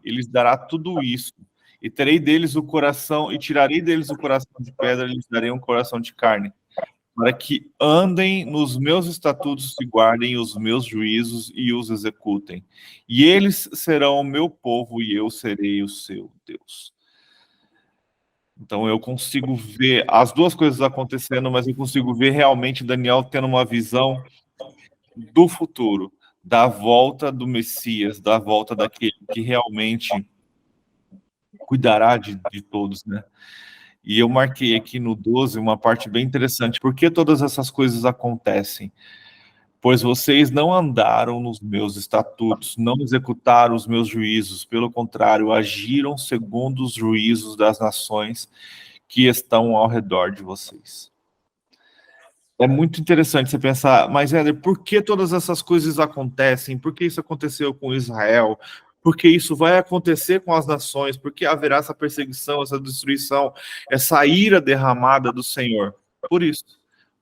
ele lhes dará tudo isso. E terei deles o coração, e tirarei deles o coração de pedra, e lhes darei um coração de carne, para que andem nos meus estatutos e guardem os meus juízos e os executem. E eles serão o meu povo, e eu serei o seu Deus. Então eu consigo ver as duas coisas acontecendo, mas eu consigo ver realmente Daniel tendo uma visão do futuro, da volta do Messias, da volta daquele que realmente cuidará de todos, né? E eu marquei aqui no 12 uma parte bem interessante. Por que todas essas coisas acontecem? Pois vocês não andaram nos meus estatutos, não executaram os meus juízos, pelo contrário, agiram segundo os juízos das nações que estão ao redor de vocês. É muito interessante você pensar, mas Éder, por que todas essas coisas acontecem? Por que isso aconteceu com Israel? porque isso vai acontecer com as nações, porque haverá essa perseguição, essa destruição, essa ira derramada do Senhor. Por isso,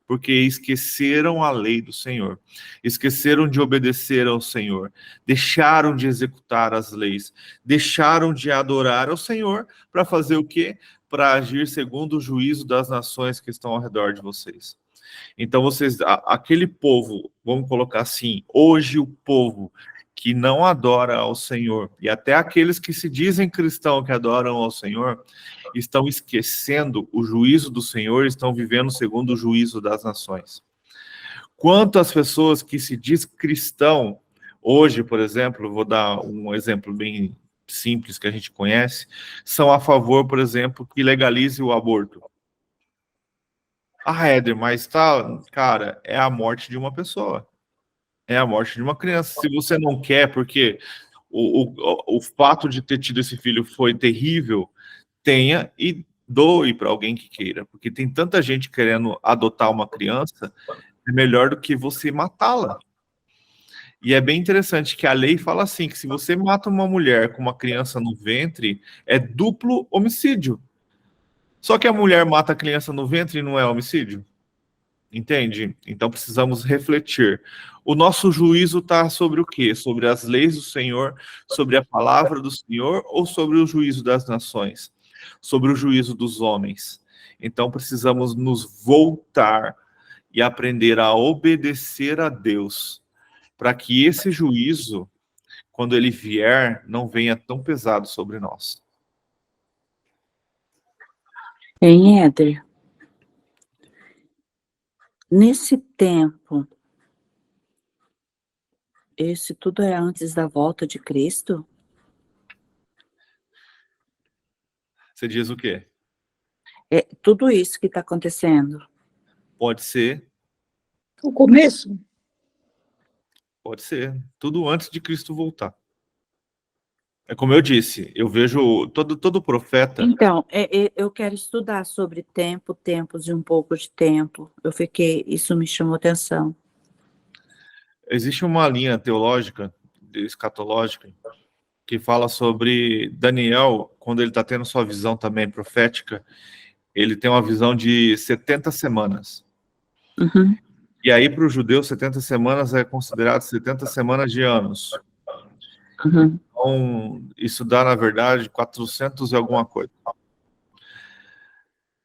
porque esqueceram a lei do Senhor, esqueceram de obedecer ao Senhor, deixaram de executar as leis, deixaram de adorar ao Senhor para fazer o quê? Para agir segundo o juízo das nações que estão ao redor de vocês. Então, vocês, aquele povo, vamos colocar assim, hoje o povo que não adora ao Senhor, e até aqueles que se dizem cristãos que adoram ao Senhor, estão esquecendo o juízo do Senhor, estão vivendo segundo o juízo das nações. Quanto às pessoas que se diz cristão, hoje, por exemplo, vou dar um exemplo bem simples que a gente conhece, são a favor, por exemplo, que legalize o aborto. Ah, Éder, mas tá, cara, é a morte de uma pessoa. É a morte de uma criança. Se você não quer, porque o fato de ter tido esse filho foi terrível, tenha e doe para alguém que queira. Porque tem tanta gente querendo adotar uma criança, é melhor do que você matá-la. E é bem interessante que a lei fala assim, que se você mata uma mulher com uma criança no ventre, é duplo homicídio. Só que a mulher mata a criança no ventre e não é homicídio? Entende? Então precisamos refletir. O nosso juízo está sobre o quê? Sobre as leis do Senhor, sobre a palavra do Senhor ou sobre o juízo das nações? Sobre o juízo dos homens. Então precisamos nos voltar e aprender a obedecer a Deus, para que esse juízo, quando ele vier, não venha tão pesado sobre nós. Em Éder, nesse tempo, esse tudo é antes da volta de Cristo? Você diz o quê? É tudo isso que está acontecendo. Pode ser, O começo? pode ser. Tudo antes de Cristo voltar. É como eu disse, eu vejo todo profeta. Então, eu quero estudar sobre tempo, tempos e um pouco de tempo. Isso me chamou atenção. Existe uma linha teológica, escatológica, que fala sobre Daniel, quando ele está tendo sua visão também profética, ele tem uma visão de 70 semanas. Uhum. E aí, para o judeu, 70 semanas é considerado 70 semanas de anos. Uhum. Então, isso dá, na verdade, 400 e alguma coisa.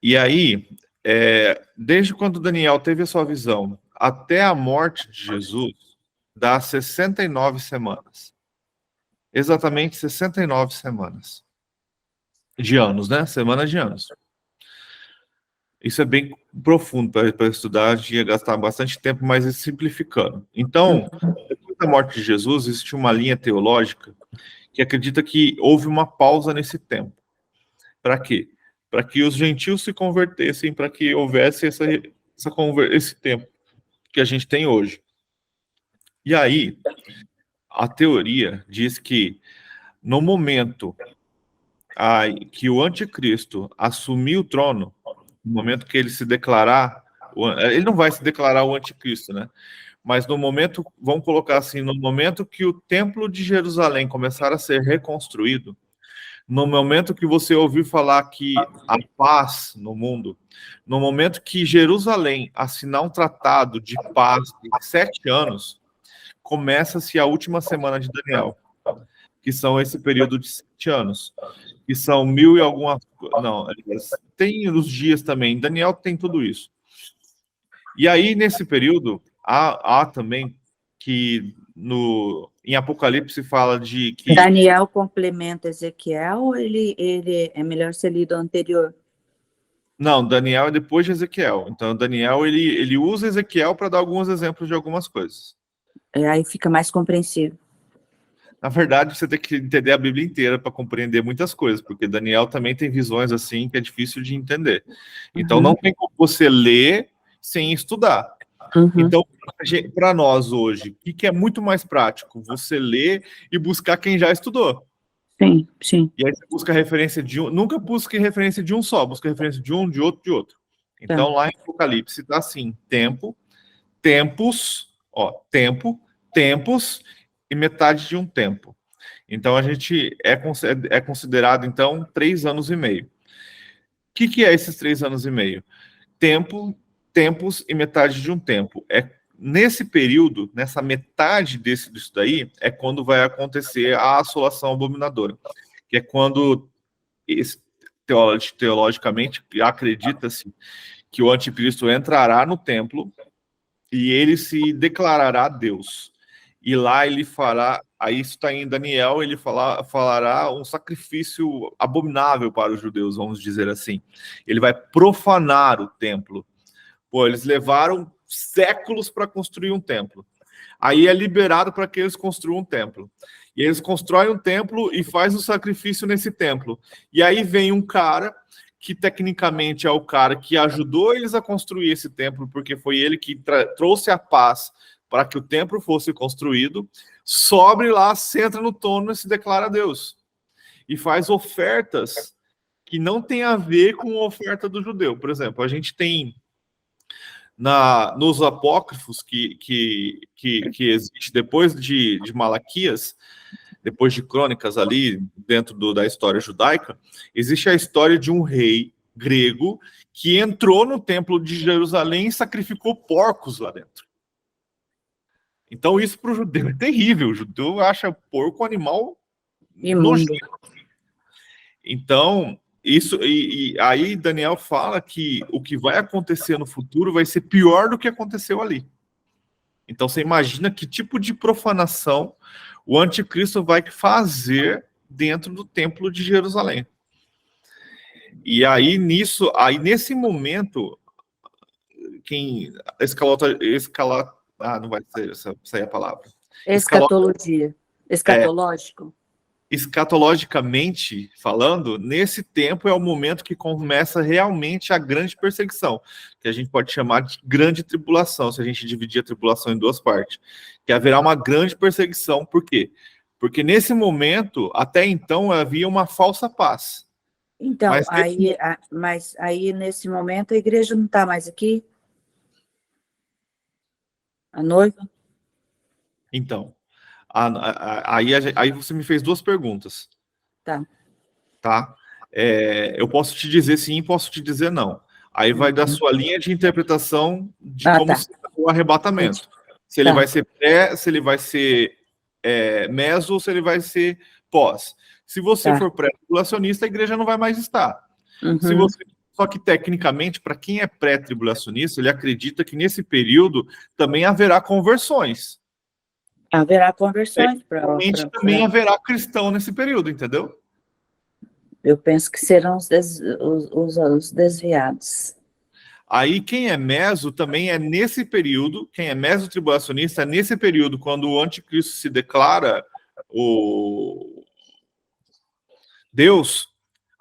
E aí, desde quando Daniel teve a sua visão até a morte de Jesus, dá 69 semanas. Exatamente 69 semanas. De anos, né? Semanas de anos. Isso é bem profundo para estudar, a gente ia gastar bastante tempo, mas simplificando. Então, depois da morte de Jesus, existe uma linha teológica que acredita que houve uma pausa nesse tempo. Para quê? Para que os gentios se convertessem, para que houvesse esse tempo que a gente tem hoje. E aí, a teoria diz que no momento que o anticristo assumir o trono, no momento que ele se declarar, ele não vai se declarar o anticristo, né? Mas no momento, vamos colocar assim, no momento que o templo de Jerusalém começar a ser reconstruído, no momento que você ouvir falar que a paz no mundo, no momento que Jerusalém assinar um tratado de paz em 7 anos, começa-se a última semana de Daniel, que são esse período de 7 anos, que são 1000 e algumas... Não, tem os dias também, Daniel tem tudo isso. E aí, nesse período, há também que em Apocalipse fala de que... Daniel complementa Ezequiel ou ele é melhor ser lido anterior? Não, Daniel é depois de Ezequiel. Então, Daniel, ele usa Ezequiel para dar alguns exemplos de algumas coisas. Aí fica mais compreensível. Na verdade, você tem que entender a Bíblia inteira para compreender muitas coisas, porque Daniel também tem visões assim que é difícil de entender. Então, não tem como você ler sem estudar. Então, para nós hoje, o que é muito mais prático? Você ler e buscar quem já estudou. Sim, sim. E aí você busca referência de um, nunca busque referência de um só, busca referência de um, de outro, de outro. Então, lá em Apocalipse está assim, tempo, tempos, tempos e metade de um tempo. Então, a gente é considerado, então, 3 anos e meio. O que é esses 3 anos e meio? Tempos e metade de um tempo. Nesse período, nessa metade disso daí, é quando vai acontecer a assolação abominadora, que é quando, teologicamente, acredita-se que o anticristo entrará no templo e ele se declarará Deus. E lá ele fará, aí isso está em Daniel, ele falará um sacrifício abominável para os judeus, vamos dizer assim. Ele vai profanar o templo. Pô, eles levaram séculos para construir um templo. Aí é liberado para que eles construam um templo. E eles constroem um templo e faz o sacrifício nesse templo. E aí vem um cara que tecnicamente é o cara que ajudou eles a construir esse templo, porque foi ele que trouxe a paz para que o templo fosse construído, sobe lá, senta no trono e se declara Deus. E faz ofertas que não tem a ver com a oferta do judeu. Por exemplo, a gente tem nos apócrifos que existe depois de Malaquias, depois de Crônicas ali, dentro da história judaica, existe a história de um rei grego que entrou no templo de Jerusalém e sacrificou porcos lá dentro. Então isso para o judeu é terrível. O judeu acha porco um animal nojento. Então, isso, e aí Daniel fala que o que vai acontecer no futuro vai ser pior do que aconteceu ali. Então você imagina que tipo de profanação o anticristo vai fazer dentro do templo de Jerusalém. E aí nesse momento, quem não vai ser essa é a palavra. Escatologia. Escatológico. Escatologicamente falando, nesse tempo é o momento que começa realmente a grande perseguição, que a gente pode chamar de grande tribulação, se a gente dividir a tribulação em 2 partes, que haverá uma grande perseguição. Por quê? Porque nesse momento, até então, havia uma falsa paz. Então, mas aí nesse momento a igreja não está mais aqui? A noiva? Então, aí você me fez 2 perguntas. Tá? Eu posso te dizer sim, posso te dizer não. Aí vai da sua linha de interpretação de como será o arrebatamento. Se ele vai ser pré, se ele vai ser meso ou se ele vai ser pós. Se você for pré-tribulacionista, a igreja não vai mais estar. Só que, tecnicamente, para quem é pré-tribulacionista, ele acredita que nesse período também haverá conversões. Haverá conversões. Também haverá cristão nesse período, entendeu? Eu penso que serão os desviados. Aí quem é meso também é nesse período, quem é meso-tribulacionista é nesse período, quando o anticristo se declara o Deus,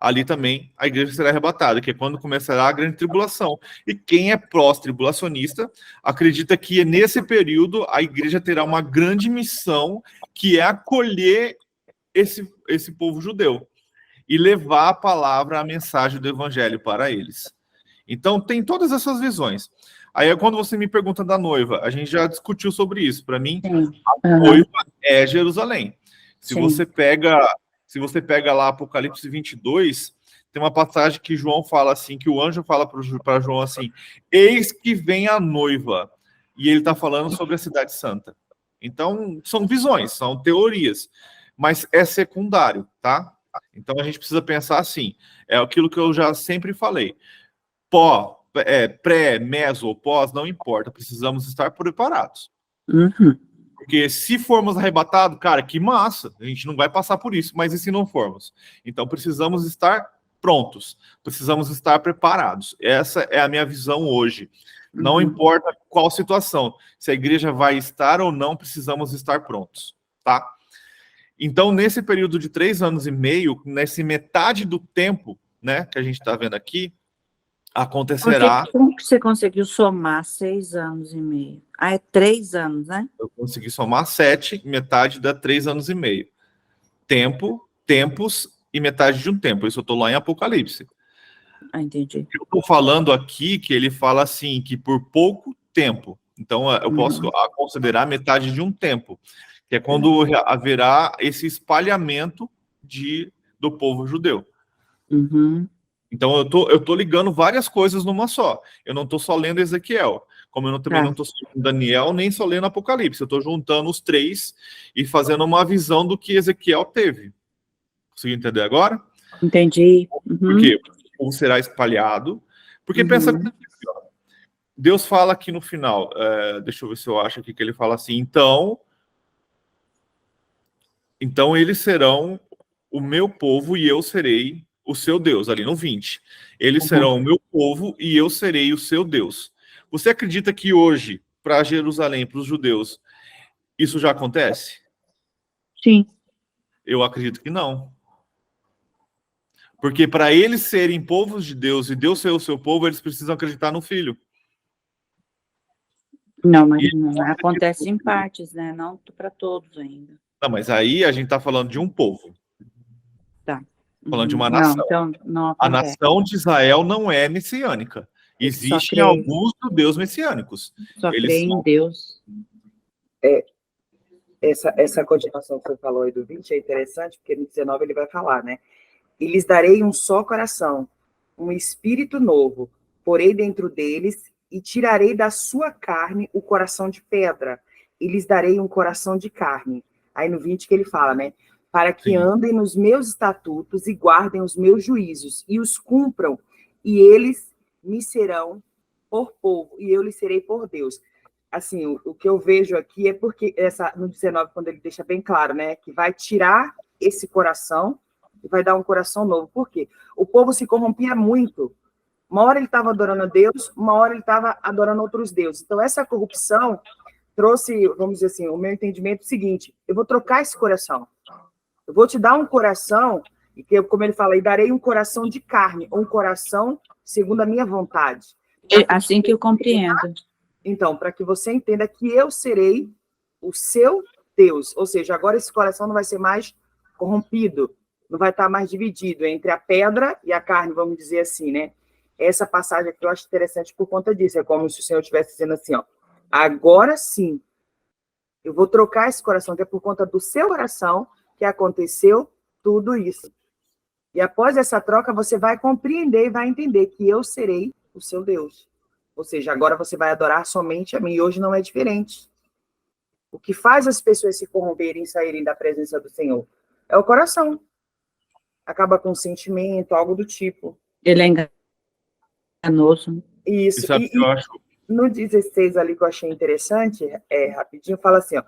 ali também a igreja será arrebatada, que é quando começará a grande tribulação. E quem é pós-tribulacionista acredita que nesse período a igreja terá uma grande missão, que é acolher esse povo judeu e levar a palavra, a mensagem do evangelho para eles. Então tem todas essas visões. Aí quando você me pergunta da noiva, a gente já discutiu sobre isso. Para mim, a noiva é Jerusalém. Se você pega lá Apocalipse 22, tem uma passagem que João fala assim, que o anjo fala para João assim: eis que vem a noiva. E ele está falando sobre a cidade santa. Então, são visões, são teorias, mas é secundário, tá? Então, a gente precisa pensar assim, é aquilo que eu já sempre falei. Pré, meso ou pós, não importa, precisamos estar preparados. Porque se formos arrebatados, cara, que massa, a gente não vai passar por isso, mas e se não formos? Então precisamos estar prontos, precisamos estar preparados. Essa é a minha visão hoje. Não importa qual situação, se a igreja vai estar ou não, precisamos estar prontos, tá? Então, nesse período de 3 anos e meio, nessa metade do tempo, né, que a gente está vendo aqui, acontecerá... Como que você conseguiu somar 6 anos e meio? É 3 anos, né? Eu consegui somar 7, metade dá 3 anos e meio. Tempos e metade de um tempo. Isso eu estou lá em Apocalipse. Entendi. Eu estou falando aqui que ele fala assim, que por pouco tempo. Então, eu posso considerar metade de um tempo. que é quando haverá esse espalhamento do povo judeu. Uhum. Então, eu tô ligando várias coisas numa só. Eu não estou só lendo Ezequiel, como eu também não estou só lendo Daniel, nem só lendo Apocalipse. Eu estou juntando os três e fazendo uma visão do que Ezequiel teve. Conseguiu entender agora? Entendi. Por quê? Porque o povo será espalhado. Porque pensa, Deus fala aqui no final, deixa eu ver se eu acho aqui que ele fala assim, então eles serão o meu povo e eu serei o seu Deus, ali no 20. Eles serão o meu povo e eu serei o seu Deus. Você acredita que hoje, para Jerusalém, para os judeus, isso já acontece? Sim. Eu acredito que não. Porque para eles serem povos de Deus e Deus ser o seu povo, eles precisam acreditar no Filho. Não, mas não acontece em partes, né? Não para todos ainda. Não, mas aí a gente está falando de um povo. Tá. Falando de uma nação. Não, então não A acontece. nação de Israel não é messiânica. Existem alguns judeus messiânicos. Só creem em Deus. Essa continuação que você falou aí do 20 é interessante, porque no 19 ele vai falar, né? E lhes darei um só coração, um espírito novo, porei dentro deles e tirarei da sua carne o coração de pedra, e lhes darei um coração de carne. Aí no 20 que ele fala, né? Para que andem nos meus estatutos e guardem os meus juízos, e os cumpram, e eles me serão por povo, e eu lhes serei por Deus. Assim, o que eu vejo aqui é porque, no 19, quando ele deixa bem claro, né? Que vai tirar esse coração e vai dar um coração novo. Por quê? O povo se corrompia muito. Uma hora ele estava adorando a Deus, uma hora ele estava adorando outros deuses. Então, essa corrupção trouxe, vamos dizer assim, o meu entendimento seguinte: eu vou trocar esse coração. Eu vou te dar um coração, e que, como ele fala, e darei um coração de carne, um coração segundo a minha vontade. Assim que eu compreendo. Então, para que você entenda que eu serei o seu Deus. Ou seja, agora esse coração não vai ser mais corrompido, não vai estar mais dividido entre a pedra e a carne, vamos dizer assim, né? Essa passagem aqui eu acho interessante por conta disso. É como se o Senhor estivesse dizendo assim, ó, agora sim, eu vou trocar esse coração, que é por conta do seu coração que aconteceu tudo isso. E após essa troca, você vai compreender e vai entender que eu serei o seu Deus. Ou seja, agora você vai adorar somente a mim, e hoje não é diferente. O que faz as pessoas se corromperem e saírem da presença do Senhor é o coração. Acaba com o sentimento, algo do tipo. Ele é enganoso. Isso. E sabe o que eu acho? No 16 ali que eu achei interessante, rapidinho, fala assim, ó.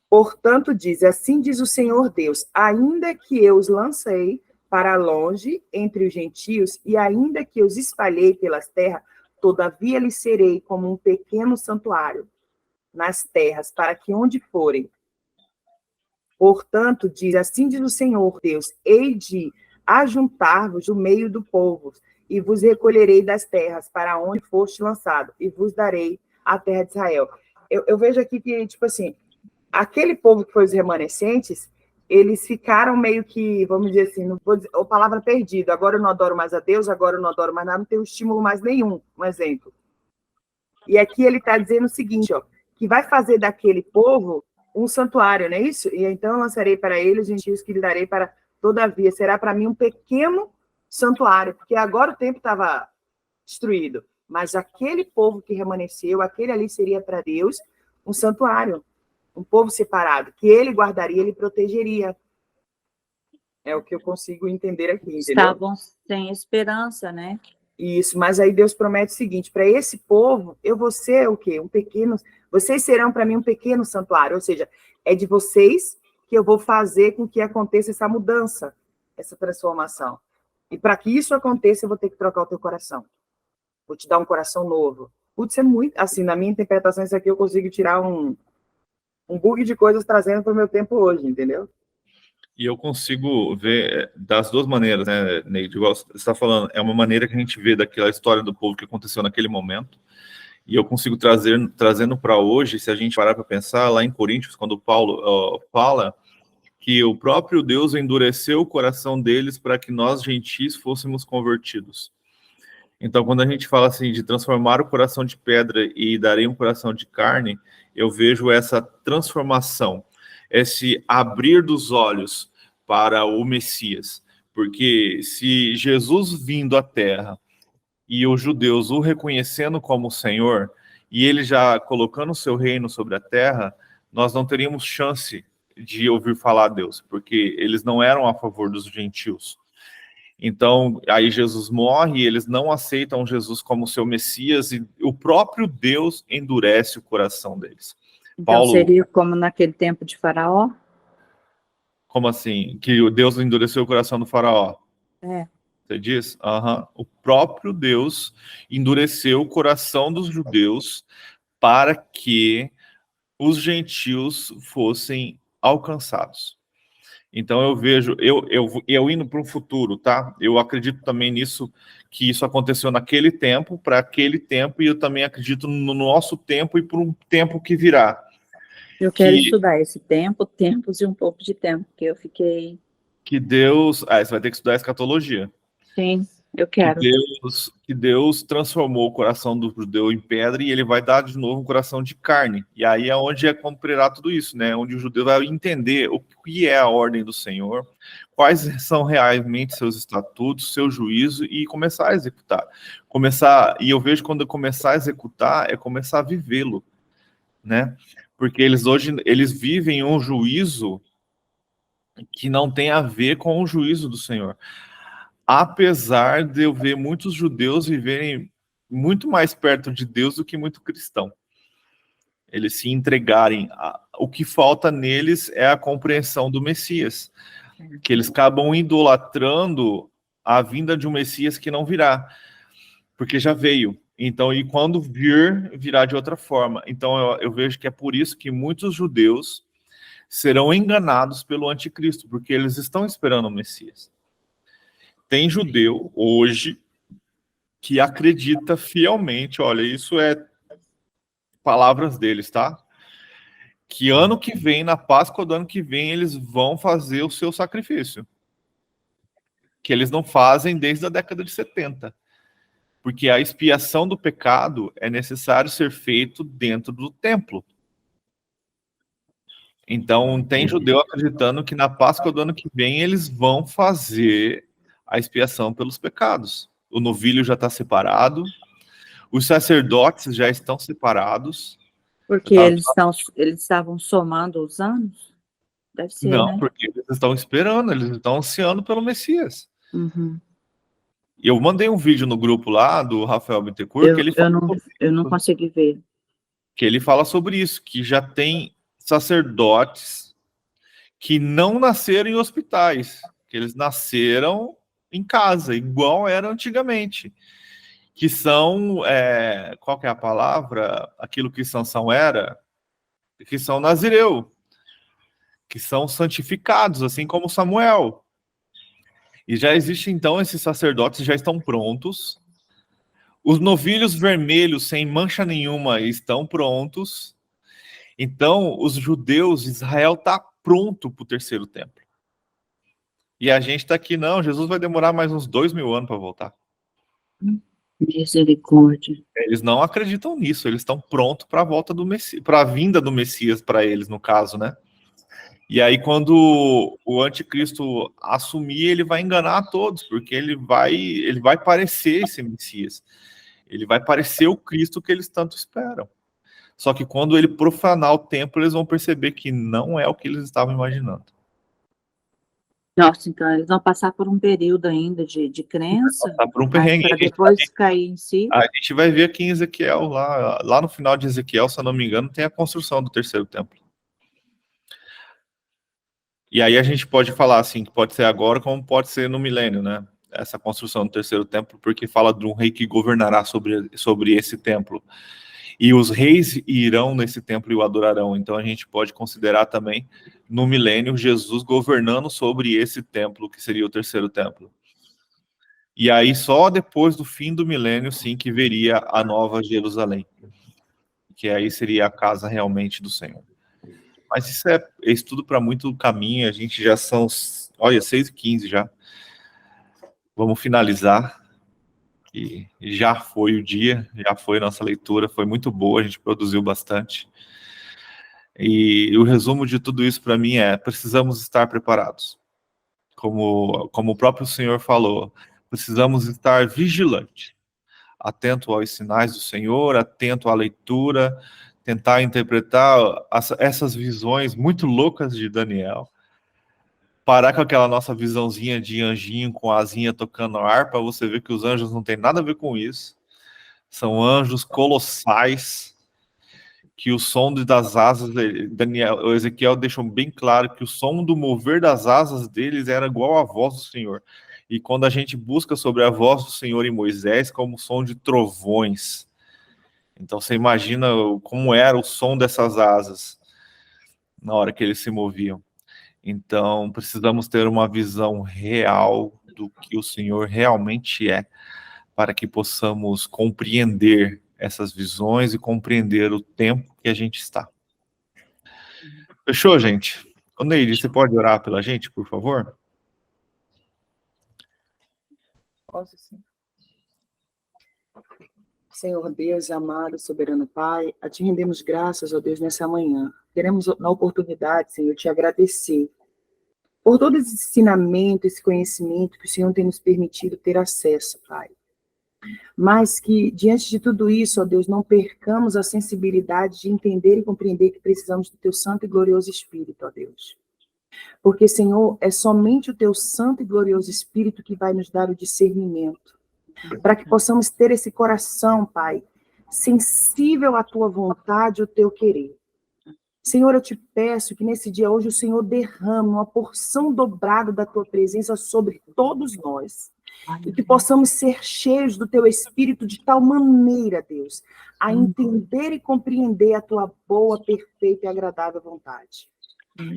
Portanto, assim diz o Senhor Deus, ainda que eu os lancei para longe entre os gentios, e ainda que eu os espalhei pelas terras, todavia lhes serei como um pequeno santuário nas terras, para que onde forem. Portanto, assim diz o Senhor Deus, hei de ajuntar-vos no meio do povo, e vos recolherei das terras para onde foste lançado, e vos darei a terra de Israel. Eu vejo aqui que, tipo assim, aquele povo que foi os remanescentes, eles ficaram meio que, vamos dizer assim, não vou dizer, a palavra perdido, agora eu não adoro mais a Deus, agora eu não adoro mais nada, não tenho estímulo mais nenhum, um exemplo. E aqui ele está dizendo o seguinte, ó, que vai fazer daquele povo um santuário, não é isso? E então eu lançarei para ele os gentios que lhe darei para, todavia, será para mim um pequeno santuário, porque agora o templo estava destruído, mas aquele povo que remanesceu, aquele ali seria para Deus um santuário, um povo separado, que ele guardaria, ele protegeria. É o que eu consigo entender aqui, entendeu? Estavam sem esperança, né? Isso, mas aí Deus promete o seguinte, para esse povo, eu vou ser o quê? Vocês serão para mim um pequeno santuário, ou seja, é de vocês que eu vou fazer com que aconteça essa mudança, essa transformação. E para que isso aconteça, eu vou ter que trocar o teu coração. Vou te dar um coração novo. Putz, é muito, assim, na minha interpretação, isso aqui eu consigo tirar um bug de coisas trazendo para o meu tempo hoje, entendeu? E eu consigo ver das duas maneiras, né, Neide? Igual você está falando, é uma maneira que a gente vê daquela história do povo que aconteceu naquele momento, e eu consigo trazendo para hoje, se a gente parar para pensar, lá em Coríntios, quando Paulo fala que o próprio Deus endureceu o coração deles para que nós, gentis, fôssemos convertidos. Então, quando a gente fala assim de transformar o coração de pedra e darei um coração de carne, eu vejo essa transformação. esse abrir dos olhos para o Messias. Porque se Jesus vindo à Terra e os judeus o reconhecendo como Senhor, e ele já colocando o seu reino sobre a Terra, nós não teríamos chance de ouvir falar a Deus, porque eles não eram a favor dos gentios. Então, aí Jesus morre e eles não aceitam Jesus como seu Messias, e o próprio Deus endurece o coração deles. Então Paulo, seria como naquele tempo de Faraó? como assim? Que o Deus endureceu o coração do faraó? É. Você diz? Aham. O próprio Deus endureceu o coração dos judeus para que os gentios fossem alcançados. Então eu vejo, eu indo para o futuro, tá? Eu acredito também nisso, que isso aconteceu naquele tempo, para aquele tempo, e eu também acredito no nosso tempo e por um tempo que virá. Eu quero estudar esse tempo, tempos e um pouco de tempo, porque eu fiquei... Que Deus... você vai ter que estudar escatologia. Sim, eu quero. Que Deus transformou o coração do judeu em pedra e ele vai dar de novo um coração de carne. E aí é onde cumprirá tudo isso, né? Onde o judeu vai entender o que é a ordem do Senhor, quais são realmente seus estatutos, seu juízo, e começar a executar. E eu vejo quando começar a executar, é começar a vivê-lo, né? Porque eles vivem um juízo que não tem a ver com o juízo do Senhor. Apesar de eu ver muitos judeus viverem muito mais perto de Deus do que muito cristão. Eles se entregarem. O que falta neles é a compreensão do Messias. Que eles acabam idolatrando a vinda de um Messias que não virá. Porque já veio. Então, e quando vir, virá de outra forma. Então, eu vejo que é por isso que muitos judeus serão enganados pelo anticristo, porque eles estão esperando o Messias. Tem judeu hoje que acredita fielmente, olha, isso é palavras deles, tá? Que ano que vem, na Páscoa do ano que vem, eles vão fazer o seu sacrifício. Que eles não fazem desde a década de 70. Porque a expiação do pecado é necessário ser feito dentro do templo. Então, tem judeu acreditando que na Páscoa do ano que vem eles vão fazer a expiação pelos pecados. O novilho já está separado, os sacerdotes já estão separados. Porque eles estavam somando os anos? Deve ser, Não, né? porque eles estão esperando, eles estão ansiando pelo Messias. Uhum. Eu mandei um vídeo no grupo lá do Rafael Bittencourt, que ele fala eu não consegui ver. Que ele fala sobre isso, que já tem sacerdotes que não nasceram em hospitais, que eles nasceram em casa, igual era antigamente. Que são, qual que é a palavra? Aquilo que Sansão era, que são nazireu, que são santificados, assim como Samuel. E já existe, então, esses sacerdotes já estão prontos. Os novilhos vermelhos, sem mancha nenhuma, estão prontos. Então, os judeus, Israel está pronto para o terceiro templo. E a gente está aqui, não, Jesus vai demorar mais uns 2000 anos para voltar. Misericórdia. Eles não acreditam nisso, eles estão prontos para a volta do Messias, para a vinda do Messias para eles, no caso, né? E aí, quando o anticristo assumir, ele vai enganar a todos, porque ele vai parecer esse Messias. Ele vai parecer o Cristo que eles tanto esperam. Só que quando ele profanar o templo, eles vão perceber que não é o que eles estavam imaginando. Nossa, então eles vão passar por um período ainda de crença, Tá por um perrengue. para depois cair em si. A gente vai ver aqui em Ezequiel, lá no final de Ezequiel, se eu não me engano, tem a construção do terceiro templo. E aí a gente pode falar assim, que pode ser agora, como pode ser no milênio, né? Essa construção do terceiro templo, porque fala de um rei que governará sobre esse templo. E os reis irão nesse templo e o adorarão. Então a gente pode considerar também, no milênio, Jesus governando sobre esse templo, que seria o terceiro templo. E aí só depois do fim do milênio, sim, que veria a nova Jerusalém. Que aí seria a casa realmente do Senhor. Mas isso é estudo para muito caminho, a gente já são, olha, 6h15 já. Vamos finalizar. E já foi o dia, já foi nossa leitura, foi muito boa, a gente produziu bastante. E o resumo de tudo isso para mim é: precisamos estar preparados. Como o próprio Senhor falou, precisamos estar vigilantes, atento aos sinais do Senhor, atento à leitura, tentar interpretar essas visões muito loucas de Daniel, parar com aquela nossa visãozinha de anjinho com a asinha tocando a harpa. Você vê que os anjos não tem nada a ver com isso, são anjos colossais, que o som das asas, o Ezequiel deixou bem claro que o som do mover das asas deles era igual à voz do Senhor. E quando a gente busca sobre a voz do Senhor em Moisés, como o som de trovões. Então você imagina como era o som dessas asas na hora que eles se moviam. Então precisamos ter uma visão real do que o Senhor realmente é, para que possamos compreender essas visões e compreender o tempo que a gente está. Fechou, gente? Ô, Neide, você pode orar pela gente, por favor? Posso sim. Senhor Deus, amado, soberano Pai, a Ti rendemos graças, ó Deus, nessa manhã. Queremos, na oportunidade, Senhor, Te agradecer por todo esse ensinamento, esse conhecimento que o Senhor tem nos permitido ter acesso, Pai. Mas que, diante de tudo isso, ó Deus, não percamos a sensibilidade de entender e compreender que precisamos do Teu Santo e Glorioso Espírito, ó Deus. Porque, Senhor, é somente o Teu Santo e Glorioso Espírito que vai nos dar o discernimento, para que possamos ter esse coração, Pai, sensível à Tua vontade, ao Teu querer. Senhor, eu te peço que nesse dia hoje o Senhor derrame uma porção dobrada da Tua presença sobre todos nós. E que possamos ser cheios do Teu Espírito de tal maneira, Deus, a entender e compreender a Tua boa, perfeita e agradável vontade.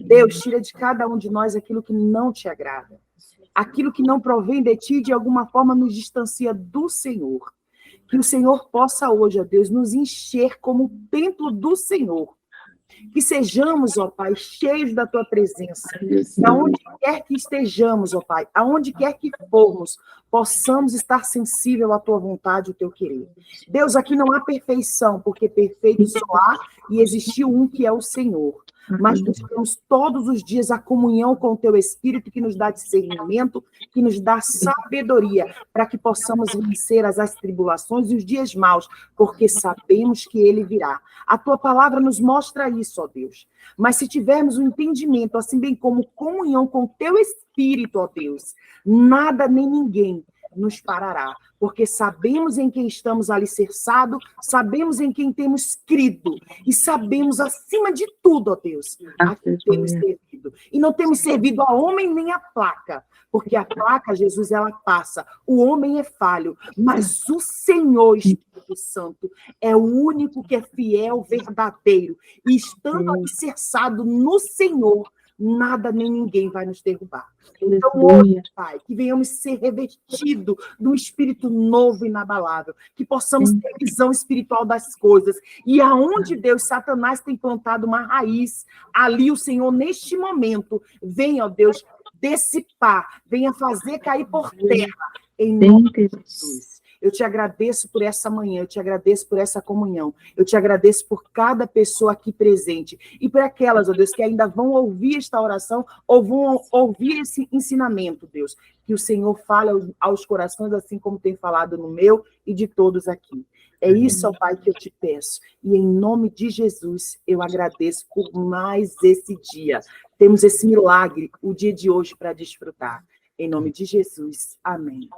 Deus, tira de cada um de nós aquilo que não Te agrada. Aquilo que não provém de Ti, de alguma forma nos distancia do Senhor. Que o Senhor possa hoje, ó Deus, nos encher como o templo do Senhor. Que sejamos, ó Pai, cheios da Tua presença. E aonde quer que estejamos, ó Pai, aonde quer que formos, possamos estar sensível à Tua vontade, ao Teu querer. Deus, aqui não há perfeição, porque perfeito só há e existiu um que é o Senhor. Mas buscamos todos os dias a comunhão com o Teu Espírito, que nos dá discernimento, que nos dá sabedoria, para que possamos vencer as tribulações e os dias maus, porque sabemos que Ele virá. A Tua palavra nos mostra isso, ó Deus. Mas se tivermos o entendimento, assim bem como comunhão com o Teu Espírito, ó Deus, nada nem ninguém nos parará, porque sabemos em quem estamos alicerçados, sabemos em quem temos crido, e sabemos, acima de tudo, ó Deus, a quem temos servido. E não temos servido a homem nem a placa, porque a placa, Jesus, ela passa, o homem é falho, mas o Senhor Espírito Santo é o único que é fiel, verdadeiro, e estando alicerçado no Senhor, nada nem ninguém vai nos derrubar. Então, hoje, Pai, que venhamos ser revestidos de um espírito novo e inabalável, que possamos ter visão espiritual das coisas, e aonde, Deus, Satanás tem plantado uma raiz, ali o Senhor, neste momento, venha, ó Deus, dissipar, venha fazer cair por terra, em nome de Jesus. Eu te agradeço por essa manhã, eu te agradeço por essa comunhão, eu te agradeço por cada pessoa aqui presente, e por aquelas, ó Deus, que ainda vão ouvir esta oração, ou vão ouvir esse ensinamento, Deus, que o Senhor fale aos corações, assim como tem falado no meu e de todos aqui. É isso, ó Pai, que eu te peço, e em nome de Jesus, eu agradeço por mais esse dia. Temos esse milagre, o dia de hoje, para desfrutar. Em nome de Jesus, amém.